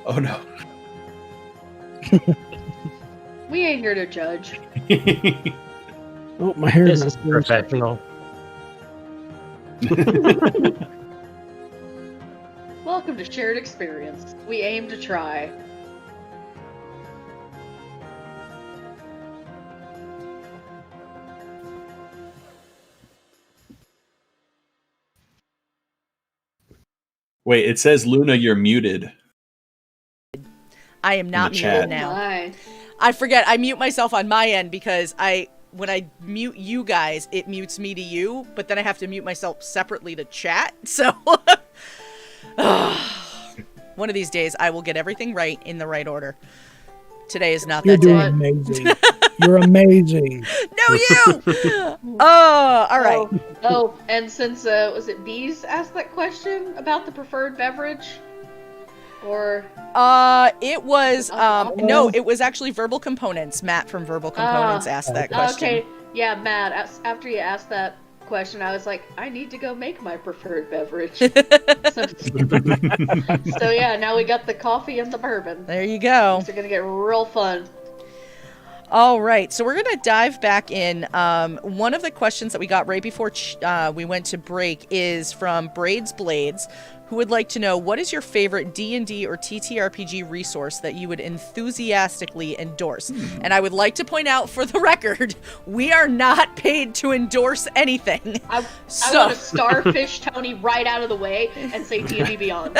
Oh no. We ain't here to judge. Oh, my hair This is is professional. Welcome to Shared Experience. We aim to try. Wait, it says Luna, you're muted. I am not the chat. muted now. My. I forget. I mute myself on my end because when I mute you guys, it mutes me to you, but then I have to mute myself separately to chat. So one of these days I will get everything right in the right order. Today is not You're that doing day. amazing. You're amazing. No, you! Oh, all right. Oh, and since was it Bees asked that question about the preferred beverage, or It was no, it was actually Verbal Components. Matt from Verbal Components asked that question. okay, yeah, Matt. After you asked that question, I was like, I need to go make my preferred beverage. So yeah, now we got the coffee and the bourbon. There you go. Things are gonna get real fun. All right, so we're going to dive back in. One of the questions that we got right before we went to break is from Braids Blades, who would like to know, what is your favorite D&D or TTRPG resource that you would enthusiastically endorse? And I would like to point out, for the record, we are not paid to endorse anything. I want to starfish Tony right out of the way and say D&D Beyond.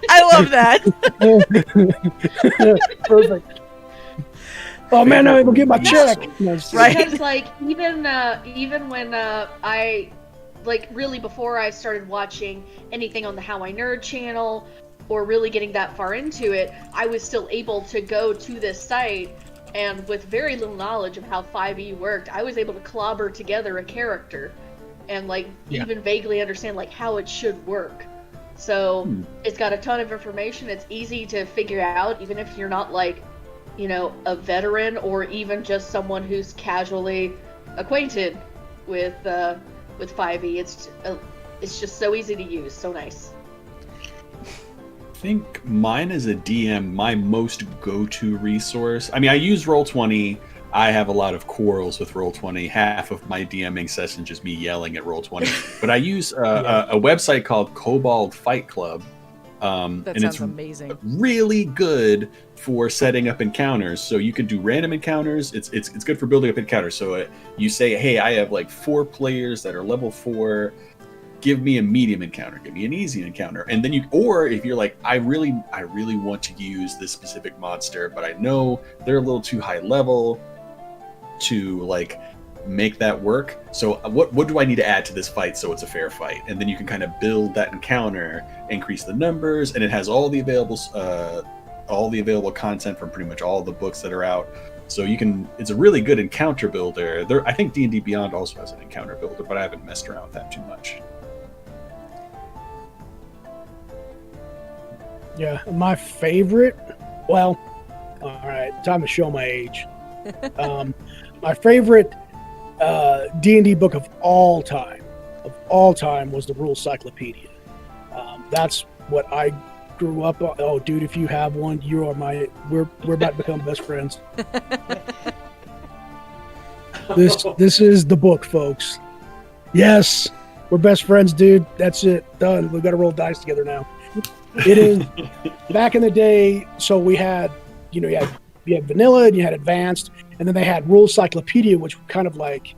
I love that. Perfect. Oh man, I will get my check. Right. Because like even when I like really before I started watching anything on the How I Nerd channel or really getting that far into it, I was still able to go to this site, and with very little knowledge of how 5e worked, I was able to clobber together a character and like even vaguely understand like how it should work. So it's got a ton of information. It's easy to figure out, even if you're not like, you know, a veteran or even just someone who's casually acquainted with 5e. It's just so easy to use, so nice. I think mine as a DM, my most go-to resource. I mean, I use Roll20. I have a lot of quarrels with Roll20. Half of my DMing session just me yelling at Roll20. But I use a website called Kobold Fight Club. That and sounds it's amazing. Really good for setting up encounters. So you can do random encounters. It's good for building up encounters. So you say, hey, I have like 4 players that are level 4. Give me a medium encounter. Give me an easy encounter. And then or if you're like, I really want to use this specific monster, but I know they're a little too high level to like make that work. So what do I need to add to this fight so it's a fair fight? And then you can kind of build that encounter, increase the numbers, and it has all the available content from pretty much all the books that are out. So it's a really good encounter builder. I think D&D Beyond also has an encounter builder, but I haven't messed around with that too much. Yeah, my favorite. Well, all right, time to show my age. My favorite D&D book of all time was the Rules Cyclopedia. That's what I grew up on. Oh, dude, if you have one, you are we're about to become best friends. This is the book, folks. Yes, we're best friends, dude. That's it. Done. We've got to roll dice together now. It is back in the day. So we had, you had vanilla and you had advanced, and then they had Rules Cyclopedia, which kind of like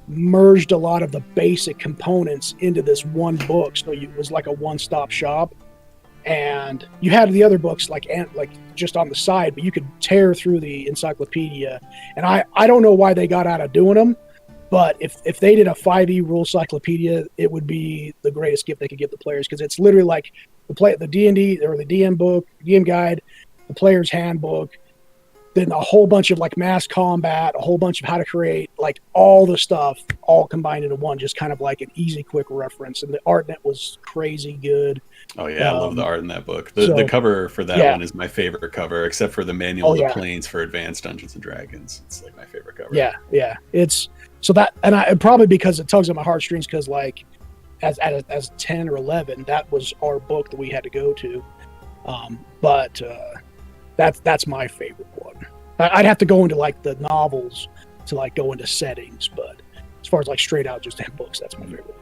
merged a lot of the basic components into this one book. So it was like a one-stop shop, and you had the other books like just on the side, but you could tear through the encyclopedia. And I don't know why they got out of doing them, but if they did a 5e Rules Cyclopedia, it would be the greatest gift they could give the players, because it's literally like the D&D or the DM book, DM guide, the player's handbook, then a whole bunch of like mass combat, a whole bunch of how to create, like all the stuff all combined into one, just kind of like an easy, quick reference. And the art in it was crazy good. Oh yeah, I love the art in that book. The cover for that one is my favorite cover, except for the Manual of the Planes for Advanced Dungeons and Dragons. It's like my favorite cover. Yeah. It's so that, and I probably because it tugs at my heartstrings, because like as 10 or 11, that was our book that we had to go to. But that's my favorite one. I'd have to go into like the novels to like go into settings, but as far as like straight out just books, that's my favorite.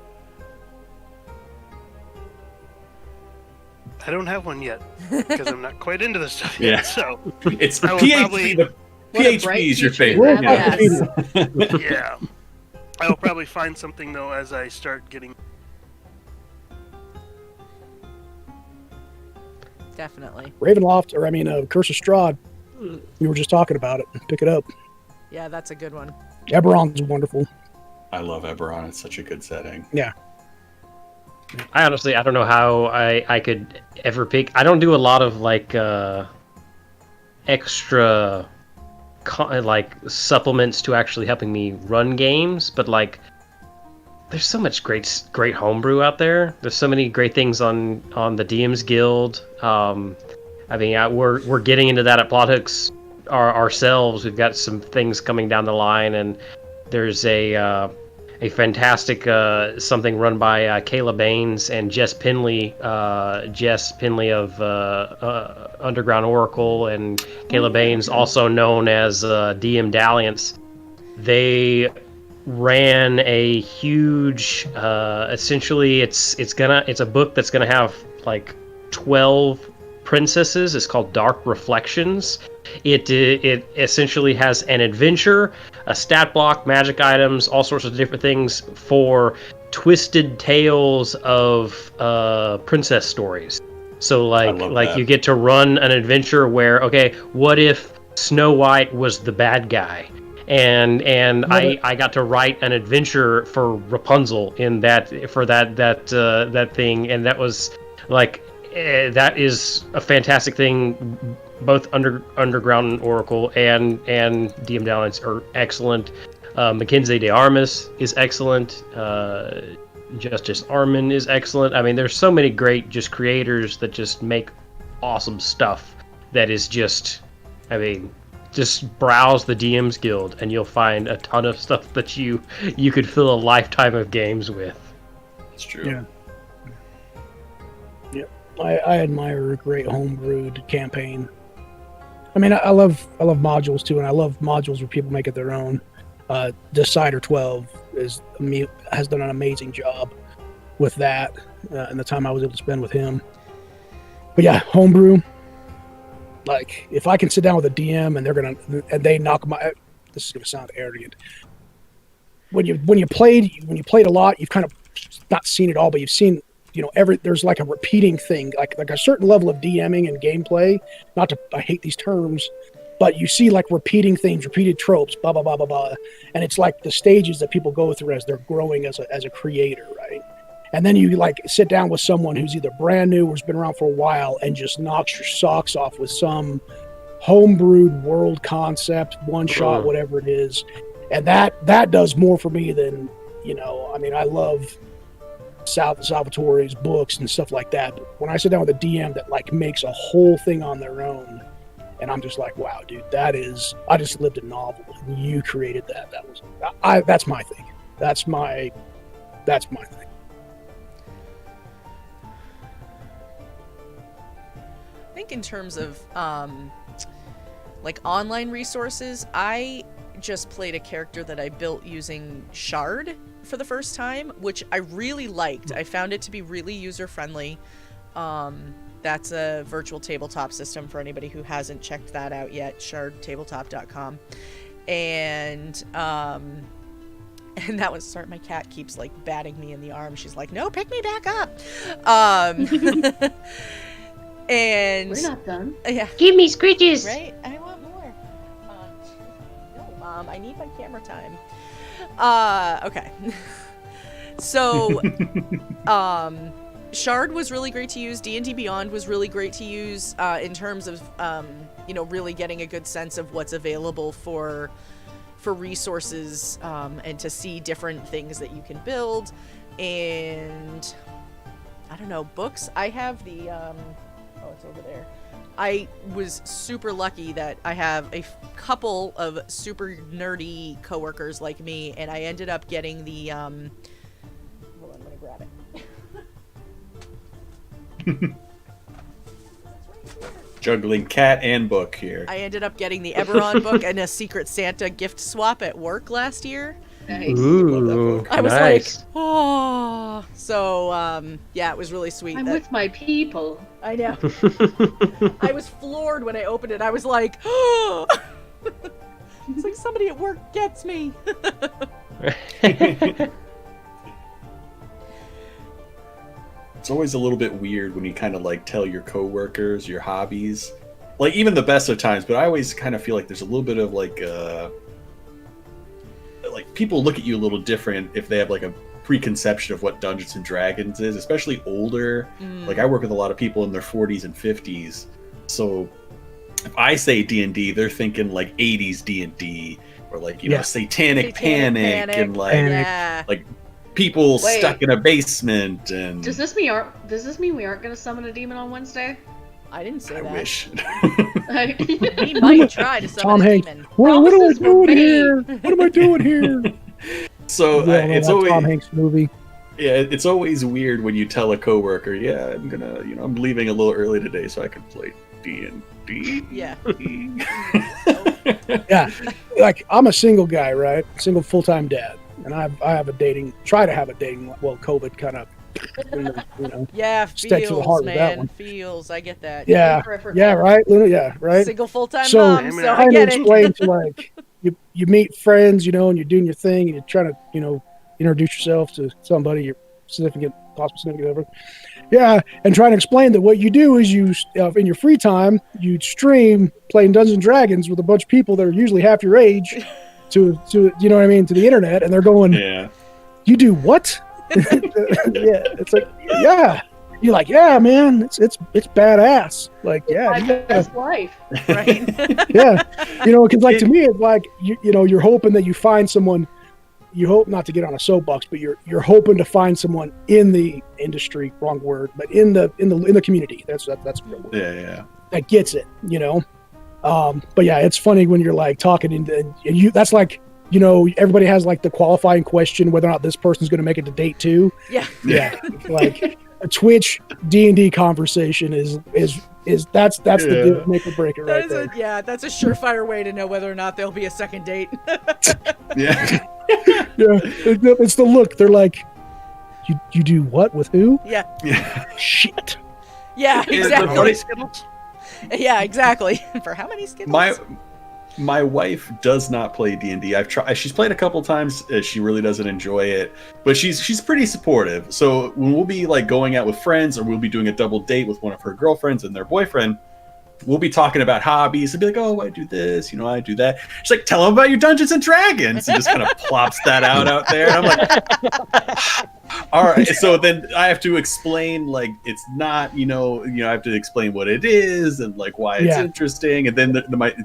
I don't have one yet because I'm not quite into this stuff yet. So it's the PHP. The PHP is your favorite. Yeah. I will probably find something though as I start getting. Definitely. Ravenloft, Curse of Strahd. We were just talking about it. Pick it up. Yeah, that's a good one. Eberron's wonderful. I love Eberron. It's such a good setting. Yeah. I honestly, I don't know how I could ever pick. I don't do a lot of like extra like supplements to actually helping me run games, but like there's so much great homebrew out there. There's so many great things on the DM's Guild. I mean, we're getting into that at Plothooks ourselves. We've got some things coming down the line, and there's a fantastic something run by Kayla Baines and Jess Pinley of Underground Oracle, and Kayla Baines, also known as DM Dalliance. They ran a huge essentially it's a book that's gonna have like 12 princesses. It's called Dark Reflections. It essentially has an adventure, a stat block, magic items, all sorts of different things for twisted tales of princess stories. So like you get to run an adventure where, okay, what if Snow White was the bad guy? And I got to write an adventure for Rapunzel in that thing, and that was like that is a fantastic thing. Both Underground Oracle and DM Dalliance are excellent. Mackenzie de Armas is excellent. Justice Armin is excellent. I mean, there's so many great just creators that just make awesome stuff. That is just, I mean, just browse the DM's Guild and you'll find a ton of stuff that you could fill a lifetime of games with. That's true. Yeah. I admire a great homebrewed campaign. I mean, I love modules too, and I love modules where people make it their own. Decider 12 has done an amazing job with that, and the time I was able to spend with him. But yeah, homebrew. Like, if I can sit down with a DM and they knock my, this is gonna sound arrogant. When you played a lot, you've kind of not seen it all, but you've seen, there's like a repeating thing, like a certain level of DMing and gameplay. I hate these terms, but you see like repeating things, repeated tropes, blah blah blah blah blah, and it's like the stages that people go through as they're growing as a creator, right? And then you like sit down with someone who's either brand new or has been around for a while and just knocks your socks off with some homebrewed world concept, one shot, whatever it is, and that does more for me than I mean, I love Salvatore's books and stuff like that. But when I sit down with a DM that like makes a whole thing on their own, and I'm just like, wow, dude, I just lived a novel and you created that. That's my thing. That's my thing. I think in terms of like online resources, I just played a character that I built using Shard for the first time, which I really liked. I found it to be really user-friendly. That's a virtual tabletop system for anybody who hasn't checked that out yet, shardtabletop.com. And that was, sorry, my cat keeps like batting me in the arm. She's like, no, pick me back up. And we're not done. Yeah. Give me scritches. Right? I want more. No, Mom, I need my camera time. Okay. So, Shard was really great to use. D&D Beyond was really great to use in terms of, really getting a good sense of what's available for resources and to see different things that you can build. And, I don't know, books. I have the, it's over there. I was super lucky that I have a couple of super nerdy coworkers like me, and I ended up getting the, hold on, I'm gonna grab it. Juggling cat and book here. I ended up getting the Eberron book and a Secret Santa gift swap at work last year. Nice. Ooh, I was nice. like, oh. So, yeah, it was really sweet. I'm with my people. I know. I was floored when I opened it. I was like, oh. It's like somebody at work gets me. It's always a little bit weird when you kind of like tell your coworkers your hobbies, like even the best of times. But I always kind of feel like there's a little bit of like people look at you a little different if they have like a preconception of what Dungeons and Dragons is, especially older. Like I work with a lot of people in their 40s and 50s, so if I say D&D, they're thinking like 80s D&D, or like satanic panic and like people stuck in a basement. And does this mean we aren't going to summon a demon on Wednesday? I didn't say that. I wish. We might try to summon Tom a Hanks. demon. What am I doing here? What am I doing here? So it's always Tom Hanks movie. Yeah, it's always weird when you tell a coworker, I'm gonna, I'm leaving a little early today so I can play D&D. Yeah. Yeah, like I'm a single guy, right? Single full-time dad, and I have a try to have a dating. Well, COVID kind of, Yeah, stuck to the heart with that man. one. Feels. I get that. Yeah, right, Luna. Yeah, right. Single full-time So mom, so I trying to get it. explain to like you meet friends, and you're doing your thing, and you're trying to introduce yourself to somebody, your possible significant other. Yeah, and trying to explain that what you do is you in your free time you stream playing Dungeons and Dragons with a bunch of people that are usually half your age to to the internet, and they're going, you do what? Yeah, it's like, yeah. You're like, yeah, man, it's badass. Like, yeah, that's life, right? Yeah, because like to me, it's like you're hoping that you find someone. You hope not to get on a soapbox, but you're hoping to find someone in the industry. Wrong word, but in the community. That's a real word. Yeah. That gets it, But yeah, it's funny when you're like talking and you. That's like everybody has like the qualifying question whether or not this person's going to make it to date 2. Yeah. Like a Twitch D&D conversation is that's the deal, make or break it right there. That's a surefire way to know whether or not there'll be a second date. Yeah. It's the look. They're like, you do what with who? Yeah. Shit. Yeah, exactly. Skittles? Yeah, exactly. For how many Skittles? My wife does not play D&D. I've tried. She's played a couple times. She really doesn't enjoy it, but she's pretty supportive. So when we'll be like going out with friends, or we'll be doing a double date with one of her girlfriends and their boyfriend, we'll be talking about hobbies and be like, oh, I do this, I do that. She's like, tell them about your Dungeons and Dragons, and just kind of plops that out there. And I'm like, all right. So then I have to explain, like, it's not, I have to explain what it is and like why it's interesting. And then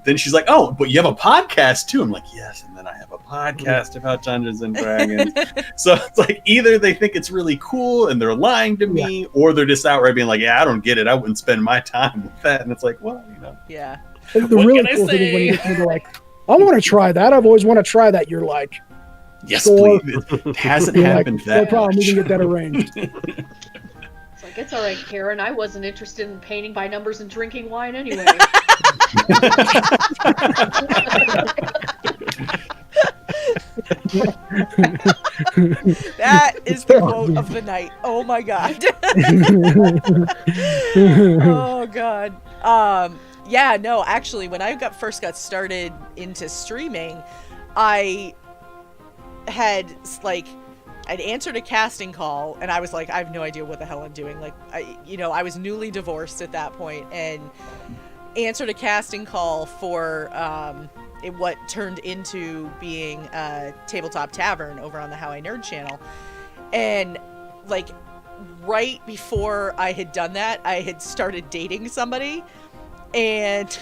then she's like, oh, but you have a podcast too. I'm like, yes. And then I have a podcast about Dungeons and Dragons. So it's like either they think it's really cool and they're lying to me, or they're just outright being like, yeah, I don't get it. I wouldn't spend my time with that. And it's like, well, Yeah. The really cool thing is when you get to like, I want to try that. I've always wanted to try that. You're like, yes, please. It hasn't happened that no problem. much. We can get that arranged. It's like, it's all right, Karen. I wasn't interested in painting by numbers and drinking wine anyway. That is the quote of the night. Oh my god. Oh god. Yeah, no, actually, when I first got started into streaming, I'd answered a casting call, and I was like, I have no idea what the hell I'm doing. Like, I was newly divorced at that point, and answered a casting call for what turned into being Tabletop Tavern over on the How I Nerd channel. And like right before I had done that, I had started dating somebody, and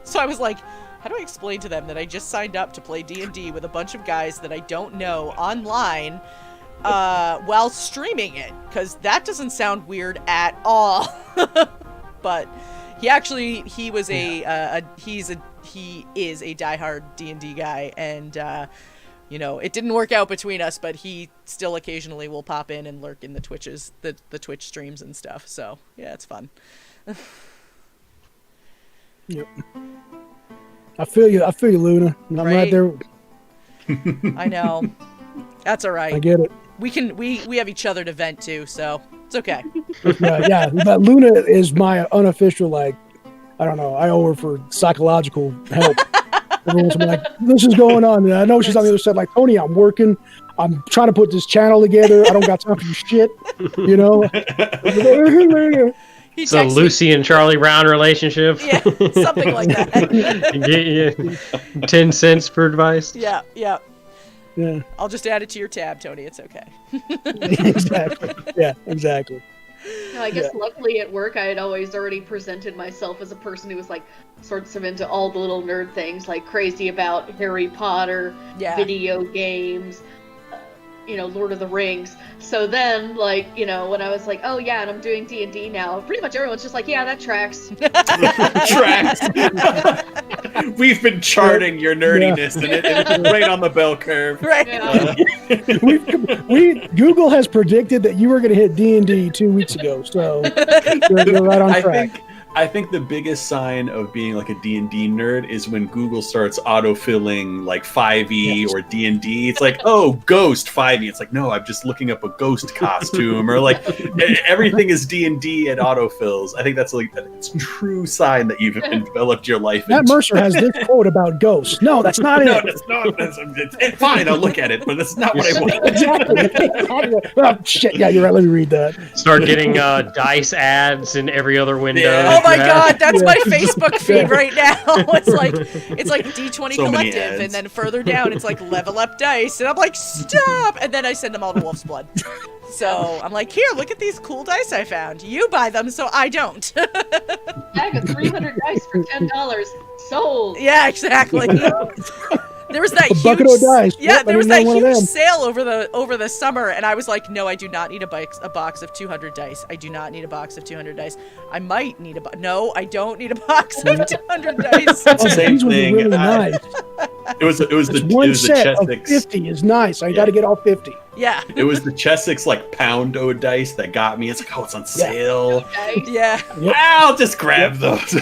so I was like, how do I explain to them that I just signed up to play D&D with a bunch of guys that I don't know online while streaming it? Because that doesn't sound weird at all. But he is a diehard D&D guy, and it didn't work out between us, but he still occasionally will pop in and lurk in the the Twitch streams and stuff. So yeah, it's fun. Yep. I feel you, Luna. I'm right there. I know. That's all right. I get it. We have each other to vent to, so it's okay. Yeah. But Luna is my unofficial, I don't know. I owe her for psychological help. Everyone's like, this is going on. And I know she's on the other side, like, Tony, I'm working. I'm trying to put this channel together. I don't got time for your shit. It's a Lucy and Charlie Brown relationship. Yeah, something like that. Get you 10 cents for advice. Yeah. Yeah. I'll just add it to your tab, Tony. It's okay. Exactly. Yeah, exactly. No, I guess luckily at work I had always already presented myself as a person who was like sorts of into all the little nerd things, like crazy about Harry Potter, Yeah. video games, Lord of the Rings. So then, like, when I was like, oh yeah, and I'm doing D&D now, pretty much everyone's just like, yeah, that tracks. Tracks. We've been charting your nerdiness, and it's right on the bell curve. Right. Yeah. Google has predicted that you were going to hit D&D 2 weeks ago, so you're right on track. I think the biggest sign of being like a D&D nerd is when Google starts autofilling like 5e or D&D. It's like, oh, Ghost 5e. It's like, no, I'm just looking up a ghost costume, or like everything is D&D and autofills. I think that's like it's a true sign that you've enveloped your life. Matt Mercer has this quote about ghosts. No, that's not No, it. that's not. It's fine. I'll look at it, but that's not what I want. Exactly. Oh, shit. Yeah, you're right. Let me read that. Start getting dice ads in every other window. Yeah. Oh my God, that's my Facebook feed right now. It's like D20 So many Collective, ads. and then further down it's like Level Up Dice, and I'm like, stop! And then I send them all to Wolf's Blood. So I'm like, here, look at these cool dice I found. You buy them, so I don't. Bag of 300 dice for $10. Sold. Yeah, exactly. There was that A huge bucket of dice. Yeah, Yep, I there was didn't that know one of huge them. sale over the summer, and I was like, no, I do not need a box of 200 dice. I do not need a box of 200 dice. I might need no, I don't need a box of 200 dice. Oh, Same these would be thing. really nice. It was Just the one set of Chessex. 50 is nice. I got to get all 50. Yeah, It was the Chessex like poundo dice that got me. It's like, oh, it's on sale. Dice. yeah. I'll just grab those.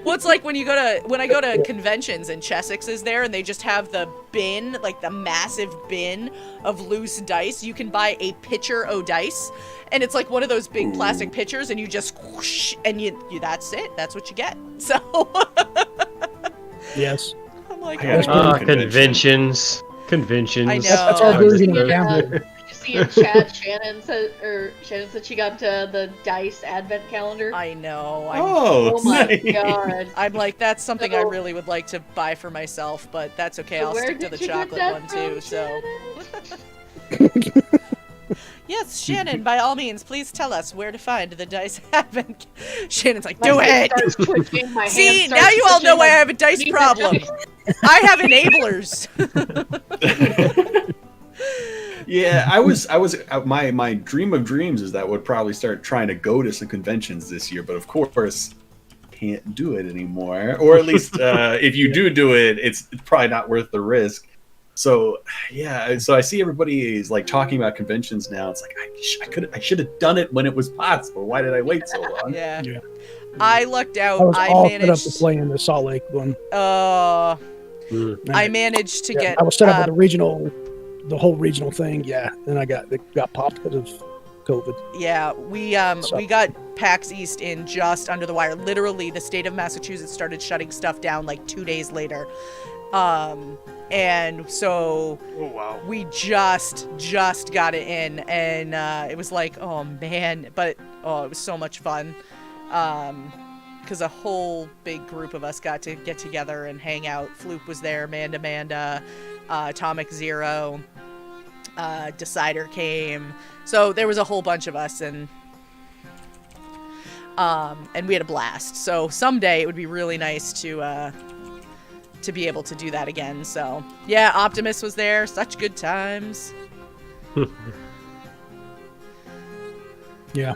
Well, it's like when I go to conventions and Chessex is there, and they just have the bin, like the massive bin of loose dice. You can buy a pitcher o' dice, and it's like one of those big plastic pitchers, and you just whoosh, and you that's it. That's what you get. So Yes. I'm like, I gotta oh, go to Conventions. I know. That's our version of gambling. Did you see in chat Shannon said she got the dice advent calendar? I know. Oh my nice. god. I'm like, that's something I So- really would like to buy for myself, but that's okay. So I'll where stick to did the you get chocolate that one from, too. So Shannon? yes, Shannon, by all means, please tell us where to find the dice advent. Shannon's like, My do hand it. starts twitching, my See, hand now starts you all know twitching, why I like, have a dice need the problem. dice. I have enablers. Yeah, my dream of dreams is that would probably start trying to go to some conventions this year, but of course can't do it anymore. Or at least if you do it, it's probably not worth the risk. So yeah, so I see everybody is like talking about conventions now. It's like I should have done it when it was possible. Why did I wait so long? Yeah. Yeah. I lucked out. I was all set up to managed. play in the Salt Lake one. I managed to get. I was set up with the whole regional thing. Yeah, then it got popped because of COVID. Yeah, we got PAX East in just under the wire. Literally, the state of Massachusetts started shutting stuff down like 2 days later. And so Oh wow. we just got it in, and it was like, oh man, but it was so much fun. Because a whole big group of us got to get together and hang out. Floop was there, Amanda, Atomic Zero, Decider came. So there was a whole bunch of us, and we had a blast. So someday it would be really nice to be able to do that again. So yeah, Optimus was there. Such good times. Yeah.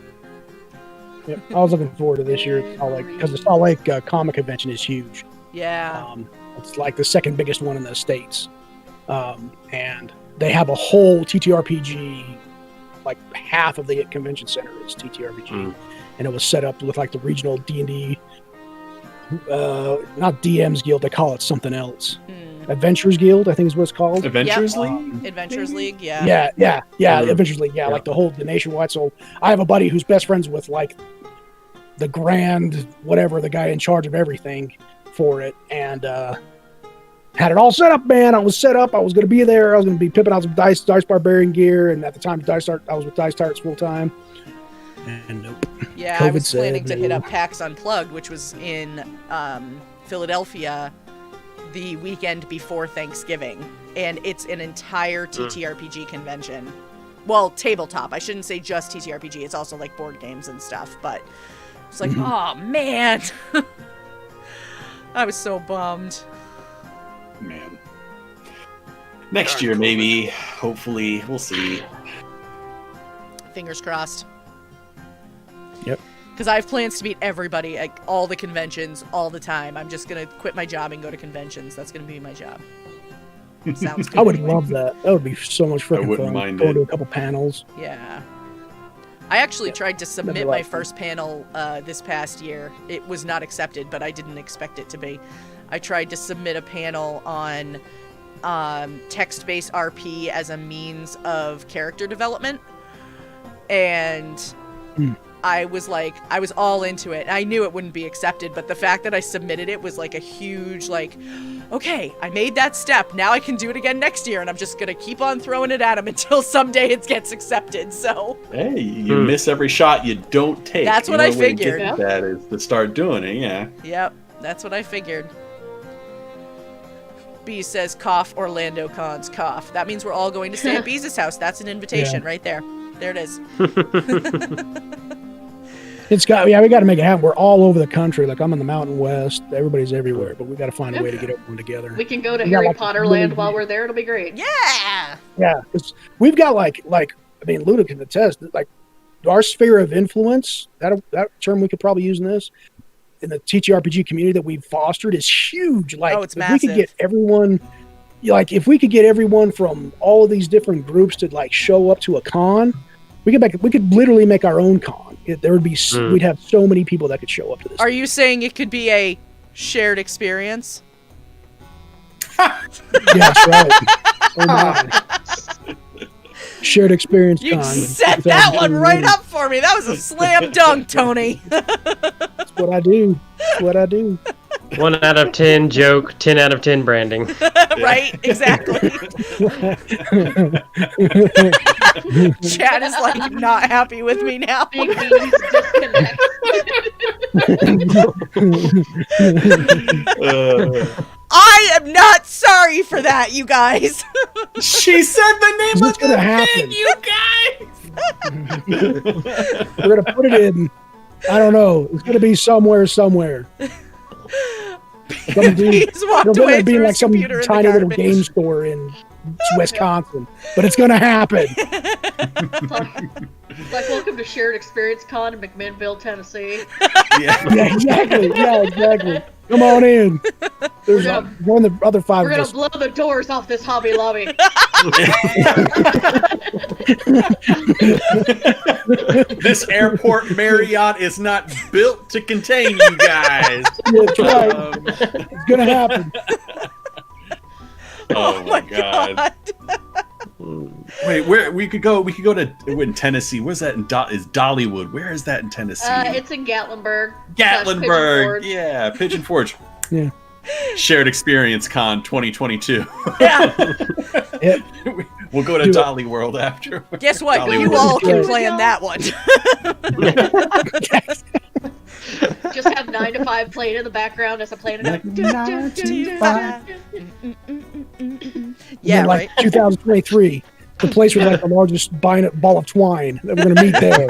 Yep. I was looking forward to this year because the Salt Lake comic convention is huge. Yeah. It's like the second biggest one in the States. And they have a whole TTRPG, like half of the convention center is TTRPG. And it was set up with like the regional D&D, not DM's Guild, they call it something else. Adventurers Guild, I think is what it's called. Adventures Yep. League? Adventures League, yeah. Yeah, Adventures League, like the nationwide. So I have a buddy who's best friends with like the grand whatever, the guy in charge of everything for it, and had it all set up, man. I was set up. I was going to be there. I was going to be pimping out some Dice Barbarian gear, and at the time, I was with Dice Tarts full time. And nope. Yeah, I was COVID planning said to hit no. up PAX Unplugged, which was in Philadelphia the weekend before Thanksgiving. and it's an entire TTRPG convention. Well, tabletop. I shouldn't say just TTRPG. It's also like board games and stuff. But it's like, oh man, I was so bummed. Man. Next year, maybe. Hopefully, we'll see. Fingers crossed. Yep. Because I have plans to meet everybody at all the conventions all the time. I'm just going to quit my job and go to conventions. That's going to be my job. Sounds good. I would anyway. love that. That would be so much freaking wouldn't fun. mind Going it. to a couple panels. Yeah. I actually tried to submit Never my liked it. first panel this past year. It was not accepted, but I didn't expect it to be. I tried to submit a panel on text-based RP as a means of character development. And I was all into it. I knew it wouldn't be accepted, but the fact that I submitted it was like a huge, like, okay, I made that step. Now I can do it again next year, and I'm just going to keep on throwing it at him until someday it gets accepted, so. Hey, you miss every shot you don't take. That's what The I only way to figured. get that is to start doing it, yeah. Yep, that's what I figured. B says, cough, Orlando cons, cough. That means we're all going to stay at Bee's house. That's an invitation right there. There it is. We got to make it happen. We're all over the country. Like, I'm in the Mountain West. Everybody's everywhere, but we got to find a way to get everyone together. We can go to We got, Harry like, Potter really Land while we're there. It'll be great. Yeah! Yeah, 'cause we've got like I mean, Luda can attest that, like, our sphere of influence. That term we could probably use in this in the TTRPG community that we've fostered is huge. Like, Oh, it's if we could massive. get everyone, if we could get everyone from all of these different groups to like show up to a con, we could literally make our own con. There would be we'd have so many people that could show up to this. Are you saying it could be a shared experience? Yes, right. Oh my. Shared experience You con. set that one right up for me. That was a slam dunk, Tony. That's what I do. That's what I do. 1 out of 10 joke, 10 out of 10 branding. Right? Exactly. Chad is like not happy with me now. Big B's disconnect. I am not sorry for that, you guys. She said the name What's gonna happen? you guys! We're gonna put it in. I don't know. It's gonna be somewhere. It's gonna be, He's walked it'll away be through like his some computer in the tiny little garbage. game store in Wisconsin, but it's gonna happen. Like, welcome to Shared Experience Con in McMinnville, Tennessee. Yeah. Yeah, exactly. Yeah, exactly. Come on in. There's We're gonna- one of the other five We're of gonna us. blow the doors off this Hobby Lobby. This airport Marriott is not built to contain you guys. Yeah, that's right. It's gonna happen. Oh my god. Wait, where we could go to in Tennessee. Where's that in is Dollywood? Where is that in Tennessee? It's in Gatlinburg. Gatlinburg. Pigeon Forge. Yeah, Pigeon Forge. Yeah. Shared Experience Con 2022. Yeah. Yep. We'll go to Do it. Dolly World after. Guess what? Dollywood. You all can Right. plan that one. Just have 9 to 5 playing in the background as I'm playing it. 9 to 5. Yeah, And then, like, right. 2023, the place with like the largest ball of twine that we're gonna meet there.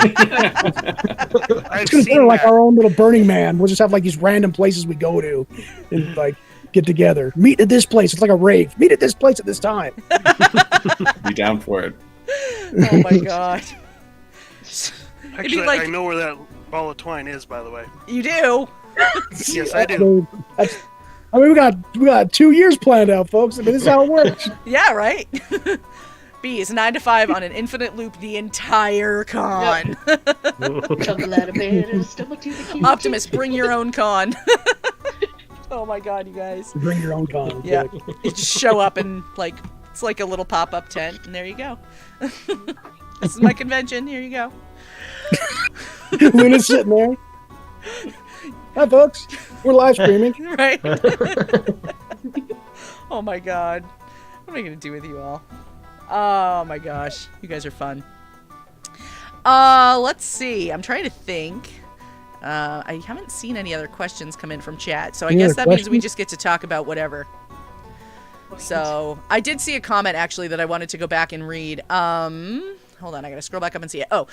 I've It's gonna seen be like that. our own little Burning Man. We'll just have like these random places we go to and like get together. Meet at this place. It's like a rave. Meet at this place at this time. Be down for it. Oh my god. Actually, like- I know where that ball of twine is, by the way. You do? Yes, I do. I mean, we got 2 years planned out, folks. I mean, this is how it works. Yeah, right. B is 9 to 5 on an infinite loop the entire con. Tumble out of bed and stumble to the kitchen. Optimus, bring your own con. Oh my god, you guys. Bring your own con. Yeah. You just show up and like it's like a little pop-up tent and there you go. This is my convention. Here you go. Luna's sitting there. Hi, folks. We're live streaming. Right? Oh my god. What am I gonna do with you all? Oh my gosh. You guys are fun. Let's see. I'm trying to think. I haven't seen any other questions come in from chat, so I Any guess other that means we questions? just get to talk about whatever. So I did see a comment actually that I wanted to go back and read. Hold on, I gotta scroll back up and see it. Oh,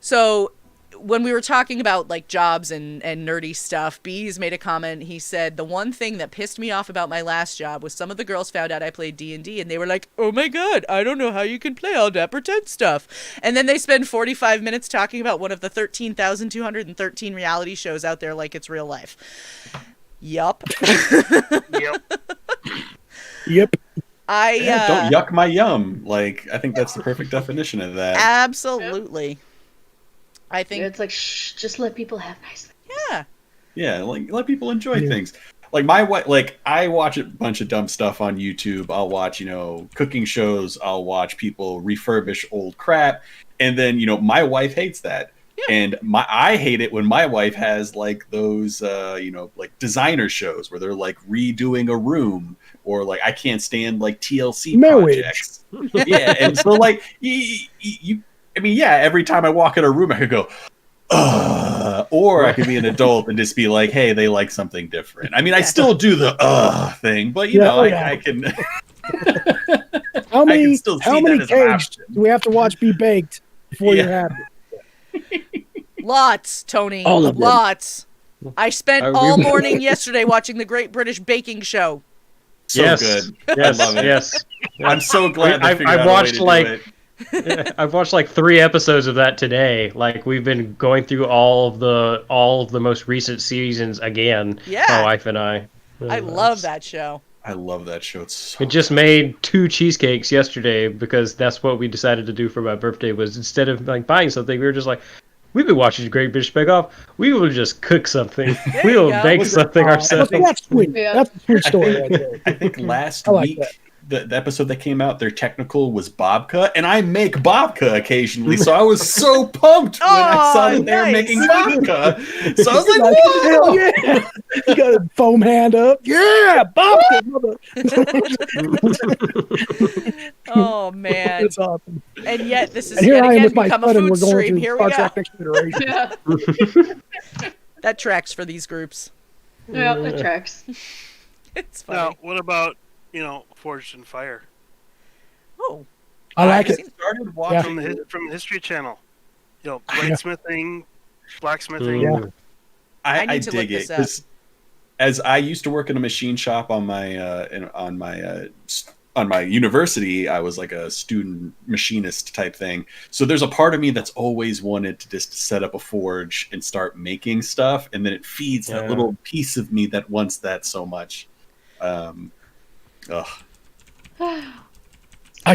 so when we were talking about like jobs and nerdy stuff, Bees made a comment. He said the one thing that pissed me off about my last job was some of the girls found out I played D&D and they were like, "Oh my god, I don't know how you can play all that pretend stuff." And then they spend 45 minutes talking about one of the 13,213 reality shows out there like it's real life. Yup. Yep. Yep. Don't yuck my yum. Like, I think that's the perfect definition of that. Absolutely. I think It's like, shh, just let people have nice things. yeah. Yeah, like let people enjoy things. Like my wife, like I watch a bunch of dumb stuff on YouTube. I'll watch, cooking shows. I'll watch people refurbish old crap, and then my wife hates that, and I hate it when my wife has like those, like designer shows where they're like redoing a room, or like I can't stand like TLC projects. Yeah, and so like every time I walk in a room, I could go, or I could be an adult and just be like, hey, they like something different. I mean, I still do the thing, but I can. How many that as an cakes option. do we have to watch be baked before you're happy? Lots, Tony. All of them. Lots. I spent I all really- morning yesterday watching the Great British Baking Show. So yes. good. Yes, I love it. yes. I'm so glad they I've figured out watched, a way to do like- it. I've watched like 3 episodes of that today. Like we've been going through all of the most recent seasons again. Yeah. My wife and I. I love that show. I love that show. It's so It just made 2 cheesecakes yesterday because that's what we decided to do for my birthday. Was instead of like buying something, we were just like, we've been watching Great British Bake Off. We will just cook something. We will go. bake something ourselves. That's sweet. Yeah. That's a sweet story right there. I think last I like week that. the episode that came out, their technical was babka, and I make babka occasionally, so I was so pumped when I saw that they were nice. making babka. So I was like, Like, hell whoa! yeah! You got a foam hand up. Yeah, Bobcat, mother. Oh man. That's awesome. And yet this is And here yet I am again with my become a son, and food we're going stream. through Here Star we go. Trek Next Generation. Yeah, That tracks for these groups. yeah, that tracks. It's funny. Now, what about Forged in Fire Oh. I like I've it. seen- Started watching from the History Channel? Bladesmithing, blacksmithing. Yeah. I I need to look dig this it up. 'cause as I used to work in a machine shop on my on my university, I was like a student machinist type thing. So there's a part of me that's always wanted to just set up a forge and start making stuff, and then it feeds that Yeah. little piece of me that wants that so much. I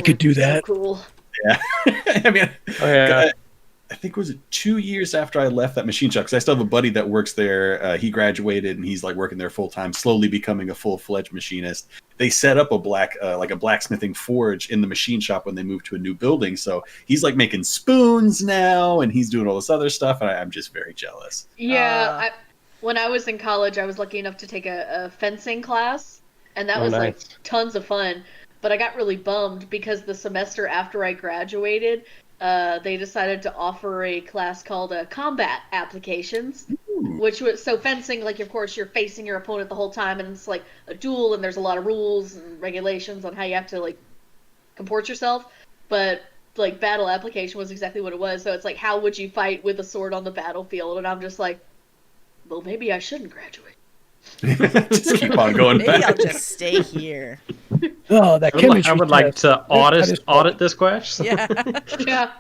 could do that. So cool. I mean, Oh, yeah. I think it was 2 years after I left that machine shop, because I still have a buddy that works there. He graduated and he's like working there full time, slowly becoming a full-fledged machinist. They set up a blacksmithing forge in the machine shop when they moved to a new building. So he's like making spoons now, and he's doing all this other stuff, and I'm just very jealous. Yeah, when I was in college, I was lucky enough to take a fencing class, and that Oh, was nice. like tons of fun. But I got really bummed because the semester after I graduated, they decided to offer a class called Combat Applications, which was so fencing. Like, of course, you're facing your opponent the whole time, and it's like a duel, and there's a lot of rules and regulations on how you have to like comport yourself. But like battle application was exactly what it was. So it's like, how would you fight with a sword on the battlefield? And I'm just like, well, maybe I shouldn't graduate. Just keep on going Maybe I'll back. just stay here. Oh, that chemistry I would like test. to That is audit this question. Yeah. Yeah.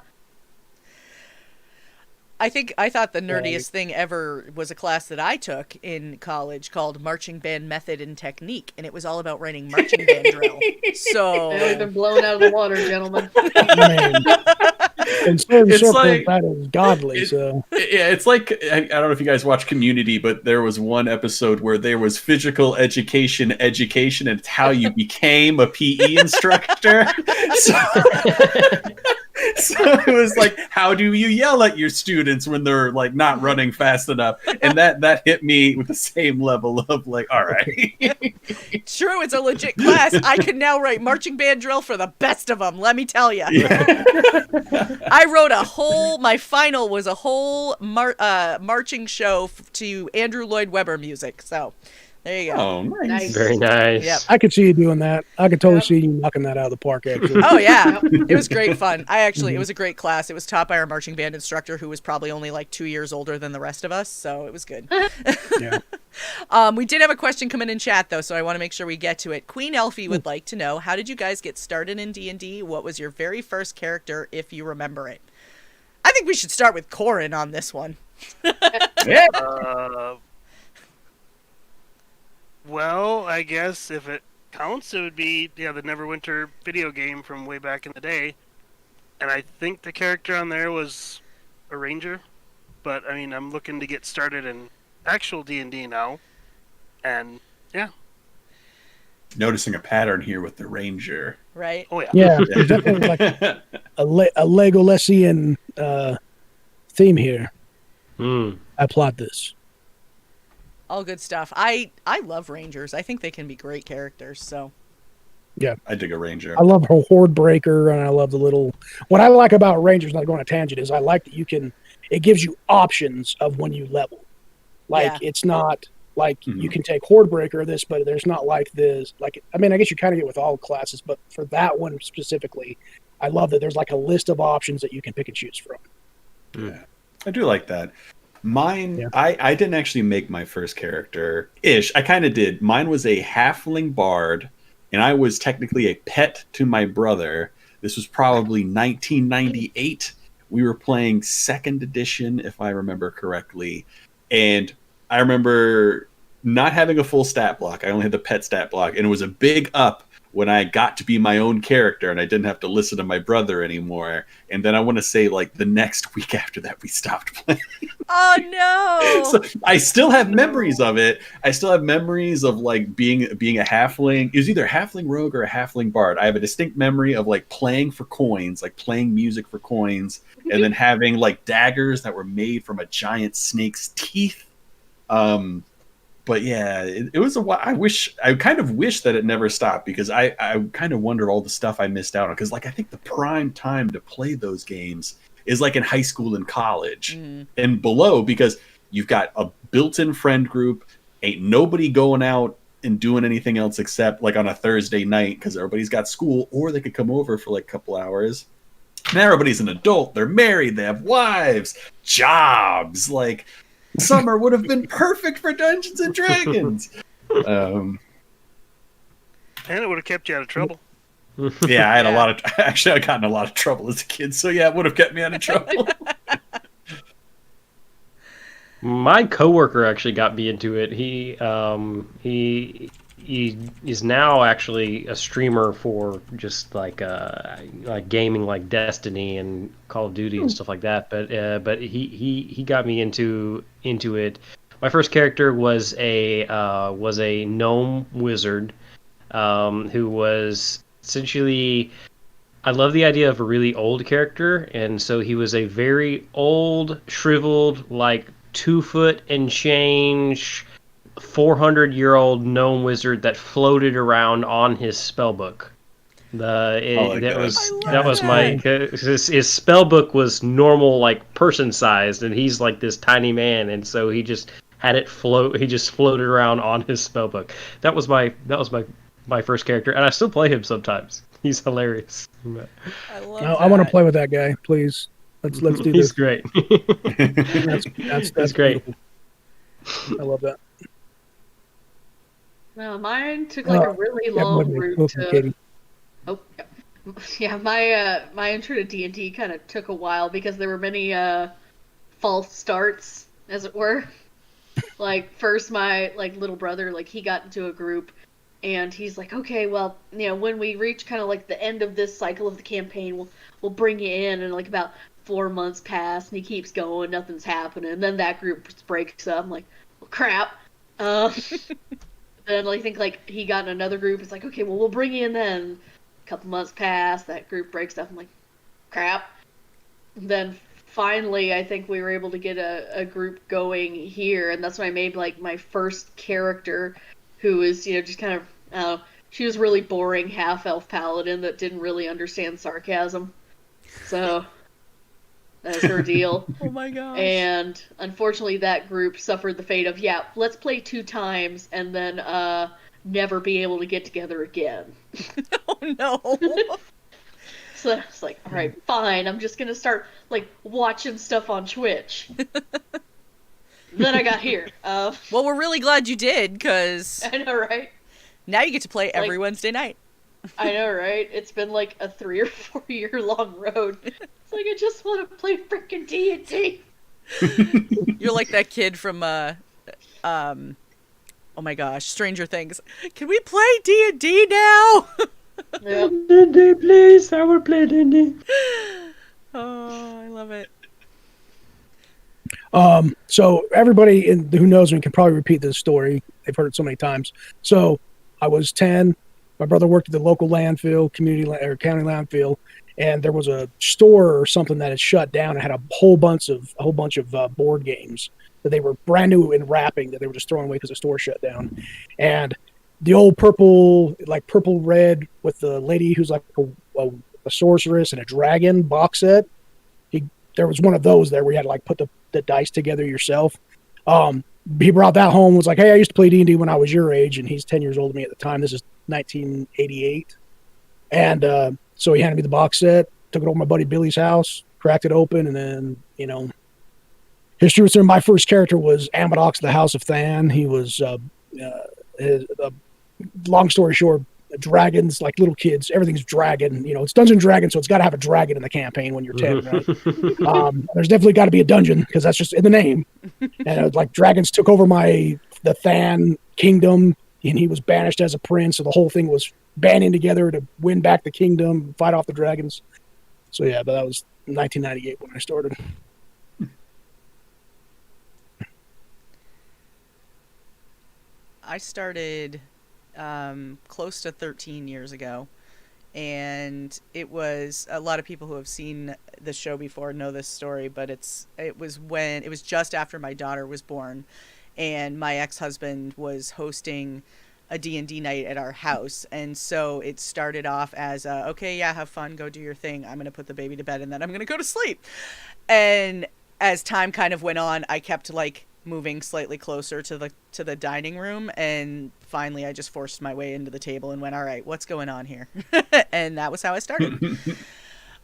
I thought the nerdiest thing ever was a class that I took in college called Marching Band Method and Technique, and it was all about writing marching band drill. I've So been blown out of the water, gentlemen. Man. And certain It's circles, like- that is godly. So Yeah, it's like, I don't know if you guys watch Community, but there was one episode where there was physical education, and it's how you became a PE instructor. So it was like, how do you yell at your students when they're like not running fast enough? And that hit me with the same level of like, all right. true, it's a legit class. I can now write marching band drill for the best of them. Let me tell you. I wrote my final was a whole marching show to Andrew Lloyd Webber music. So There you go. Oh, nice. Nice. Very nice. Yep. I could see you doing that. I could totally Yep. see you knocking that out of the park, actually. Oh yeah, Yep. it was great fun. Mm-hmm. It was a great class. It was taught by our marching band instructor, who was probably only like 2 years older than the rest of us, so it was good. Yeah. We did have a question come in chat though, so I want to make sure we get to it. Queen Elfie would like to know, how did you guys get started in D&D? What was your very first character, if you remember it? I think we should start with Corin on this one. Yeah. Well, I guess if it counts, it would be the Neverwinter video game from way back in the day, and I think the character on there was a ranger. But I mean, I'm looking to get started in actual D&D now, and yeah. Noticing a pattern here with the ranger. Right? Oh yeah. Yeah, there's definitely like a Legolesian theme here. I plot this. All good stuff. I love Rangers. I think they can be great characters, so. Yeah. I dig a ranger. I love her Horde Breaker, and I love the little... What I like about Rangers, not going on a tangent, is I like that you can... It gives you options of when you level. Like, Yeah. it's not like you can take Horde Breaker or this, but there's not like this. Like, I mean, I guess you kind of get with all classes, but for that one specifically, I love that there's like a list of options that you can pick and choose from. Yeah. I do like that. Mine, Yeah. I didn't actually make my first character-ish. I kind of did. Mine was a halfling bard, and I was technically a pet to my brother. This was probably 1998. We were playing 2nd edition, if I remember correctly. And I remember not having a full stat block. I only had the pet stat block, and it was a big up when I got to be my own character and I didn't have to listen to my brother anymore. And then I want to say, like, the next week after that, we stopped playing. Oh no! So I still have memories of it. I still have memories of like being a halfling. It was either a halfling rogue or a halfling bard. I have a distinct memory of like playing for coins, like playing music for coins, and then having like daggers that were made from a giant snake's teeth. But yeah, it was a while. I kind of wish that it never stopped, because I kind of wonder all the stuff I missed out on. Because like I think the prime time to play those games is like in high school and college and below, because you've got a built-in friend group. Ain't nobody going out and doing anything else except like on a Thursday night because everybody's got school, or they could come over for like a couple hours. And everybody's an adult. They're married. They have wives, jobs. Like summer would have been perfect for Dungeons and Dragons. And it would have kept you out of trouble. Yeah, I had Yeah. a lot of. Actually, I got in a lot of trouble as a kid, so yeah, it would have kept me out of trouble. My coworker actually got me into it. He is now actually a streamer for just like gaming, like Destiny and Call of Duty and stuff like that. But he got me into it. My first character was a gnome wizard, who was essentially. I love the idea of a really old character, and so he was a very old, shriveled, like 2 foot and change, 400-year-old gnome wizard that floated around on his spellbook. That was my his spellbook was normal, like person sized, and he's like this tiny man, and so he just had it float. He just floated around on his spellbook. That was my first character, and I still play him sometimes. He's hilarious. I love I want to play with that guy, please. Let's do He's this. great. That's great. beautiful. I love that. No, mine took like a really Yeah, long maybe. route Welcome, to. Katie. Oh, yeah. My intro to D&D kind of took a while because there were many false starts, as it were. Like first, my like little brother, like he got into a group, and he's like, okay, well, when we reach kind of like the end of this cycle of the campaign, we'll bring you in, and like about 4 months pass, and he keeps going, nothing's happening, and then that group breaks up. I'm like, well, crap. Then I think like he got in another group. It's like, okay, well, we'll bring you in then. A couple months pass, that group breaks up. I'm like, crap. And then finally, I think we were able to get a group going here, and that's when I made like my first character, who was just kind of she was really boring half elf paladin that didn't really understand sarcasm. So as her deal. Oh my gosh. And unfortunately, that group suffered the fate of, yeah, let's play 2 times and then never be able to get together again. Oh no. So it's like, all right, fine. I'm just gonna start like watching stuff on Twitch. Then I got here. Well, we're really glad you did, because I know, right? now you get to play every Like- Wednesday night. I know, right? It's been like a 3 or 4 year long road. It's like I just want to play freaking D&D. You're like that kid from oh my gosh, Stranger Things. Can we play D&D now? Yep. D&D, please. I will play D&D. Oh, I love it. So everybody who knows me can probably repeat this story. They've heard it so many times. So I was 10. My brother worked at the local landfill, or county landfill, and there was a store or something that had shut down and had a whole bunch of board games that they were brand new and wrapping that they were just throwing away because the store shut down. And the old purple red with the lady who's like a sorceress and a dragon box set. There was one of those there where you had to like put the dice together yourself. He brought that home, was like, hey, I used to play D&D when I was your age, and he's 10 years older than me at the time. This is 1988. And so he handed me the box set, took it over to my buddy Billy's house, cracked it open, and then, history was there. My first character was Amadox, the House of Than. He was, long story short, dragons, like little kids, everything's dragon. It's Dungeons and Dragons, so it's got to have a dragon in the campaign when you're 10, right? There's definitely got to be a dungeon because that's just in the name. And like dragons took over the Than kingdom, and he was banished as a prince. So the whole thing was banding together to win back the kingdom, fight off the dragons. So yeah, but that was 1998 when I started. I started close to 13 years ago, and it was a lot of people who have seen the show before know this story, but it was just after my daughter was born, and my ex-husband was hosting a D&D night at our house, and so it started off as okay, yeah, have fun, go do your thing, I'm gonna put the baby to bed, and then I'm gonna go to sleep. And as time kind of went on, I kept like moving slightly closer to the dining room, and finally I just forced my way into the table and went, all right, what's going on here? And that was how I started.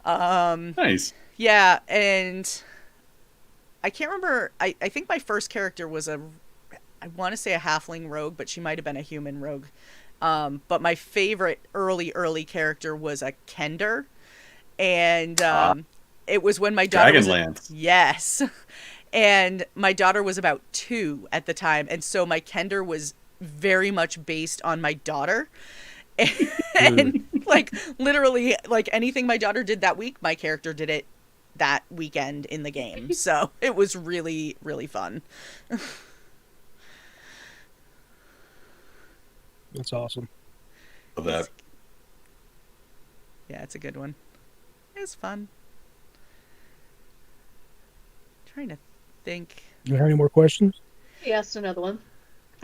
Nice. Yeah, and I can't remember, I think my first character was I want to say a halfling rogue, but she might have been a human rogue. But my favorite early character was a Kender, and it was when my daughter Dragonlance. Yes. And my daughter was about 2 at the time, and so my Kender was very much based on my daughter. And like literally, like anything my daughter did that week, my character did it that weekend in the game. So it was really, really fun. That's awesome. Love that. Yeah, it's a good one. It was fun. Trying to think. Do you have any more questions? He asked another one.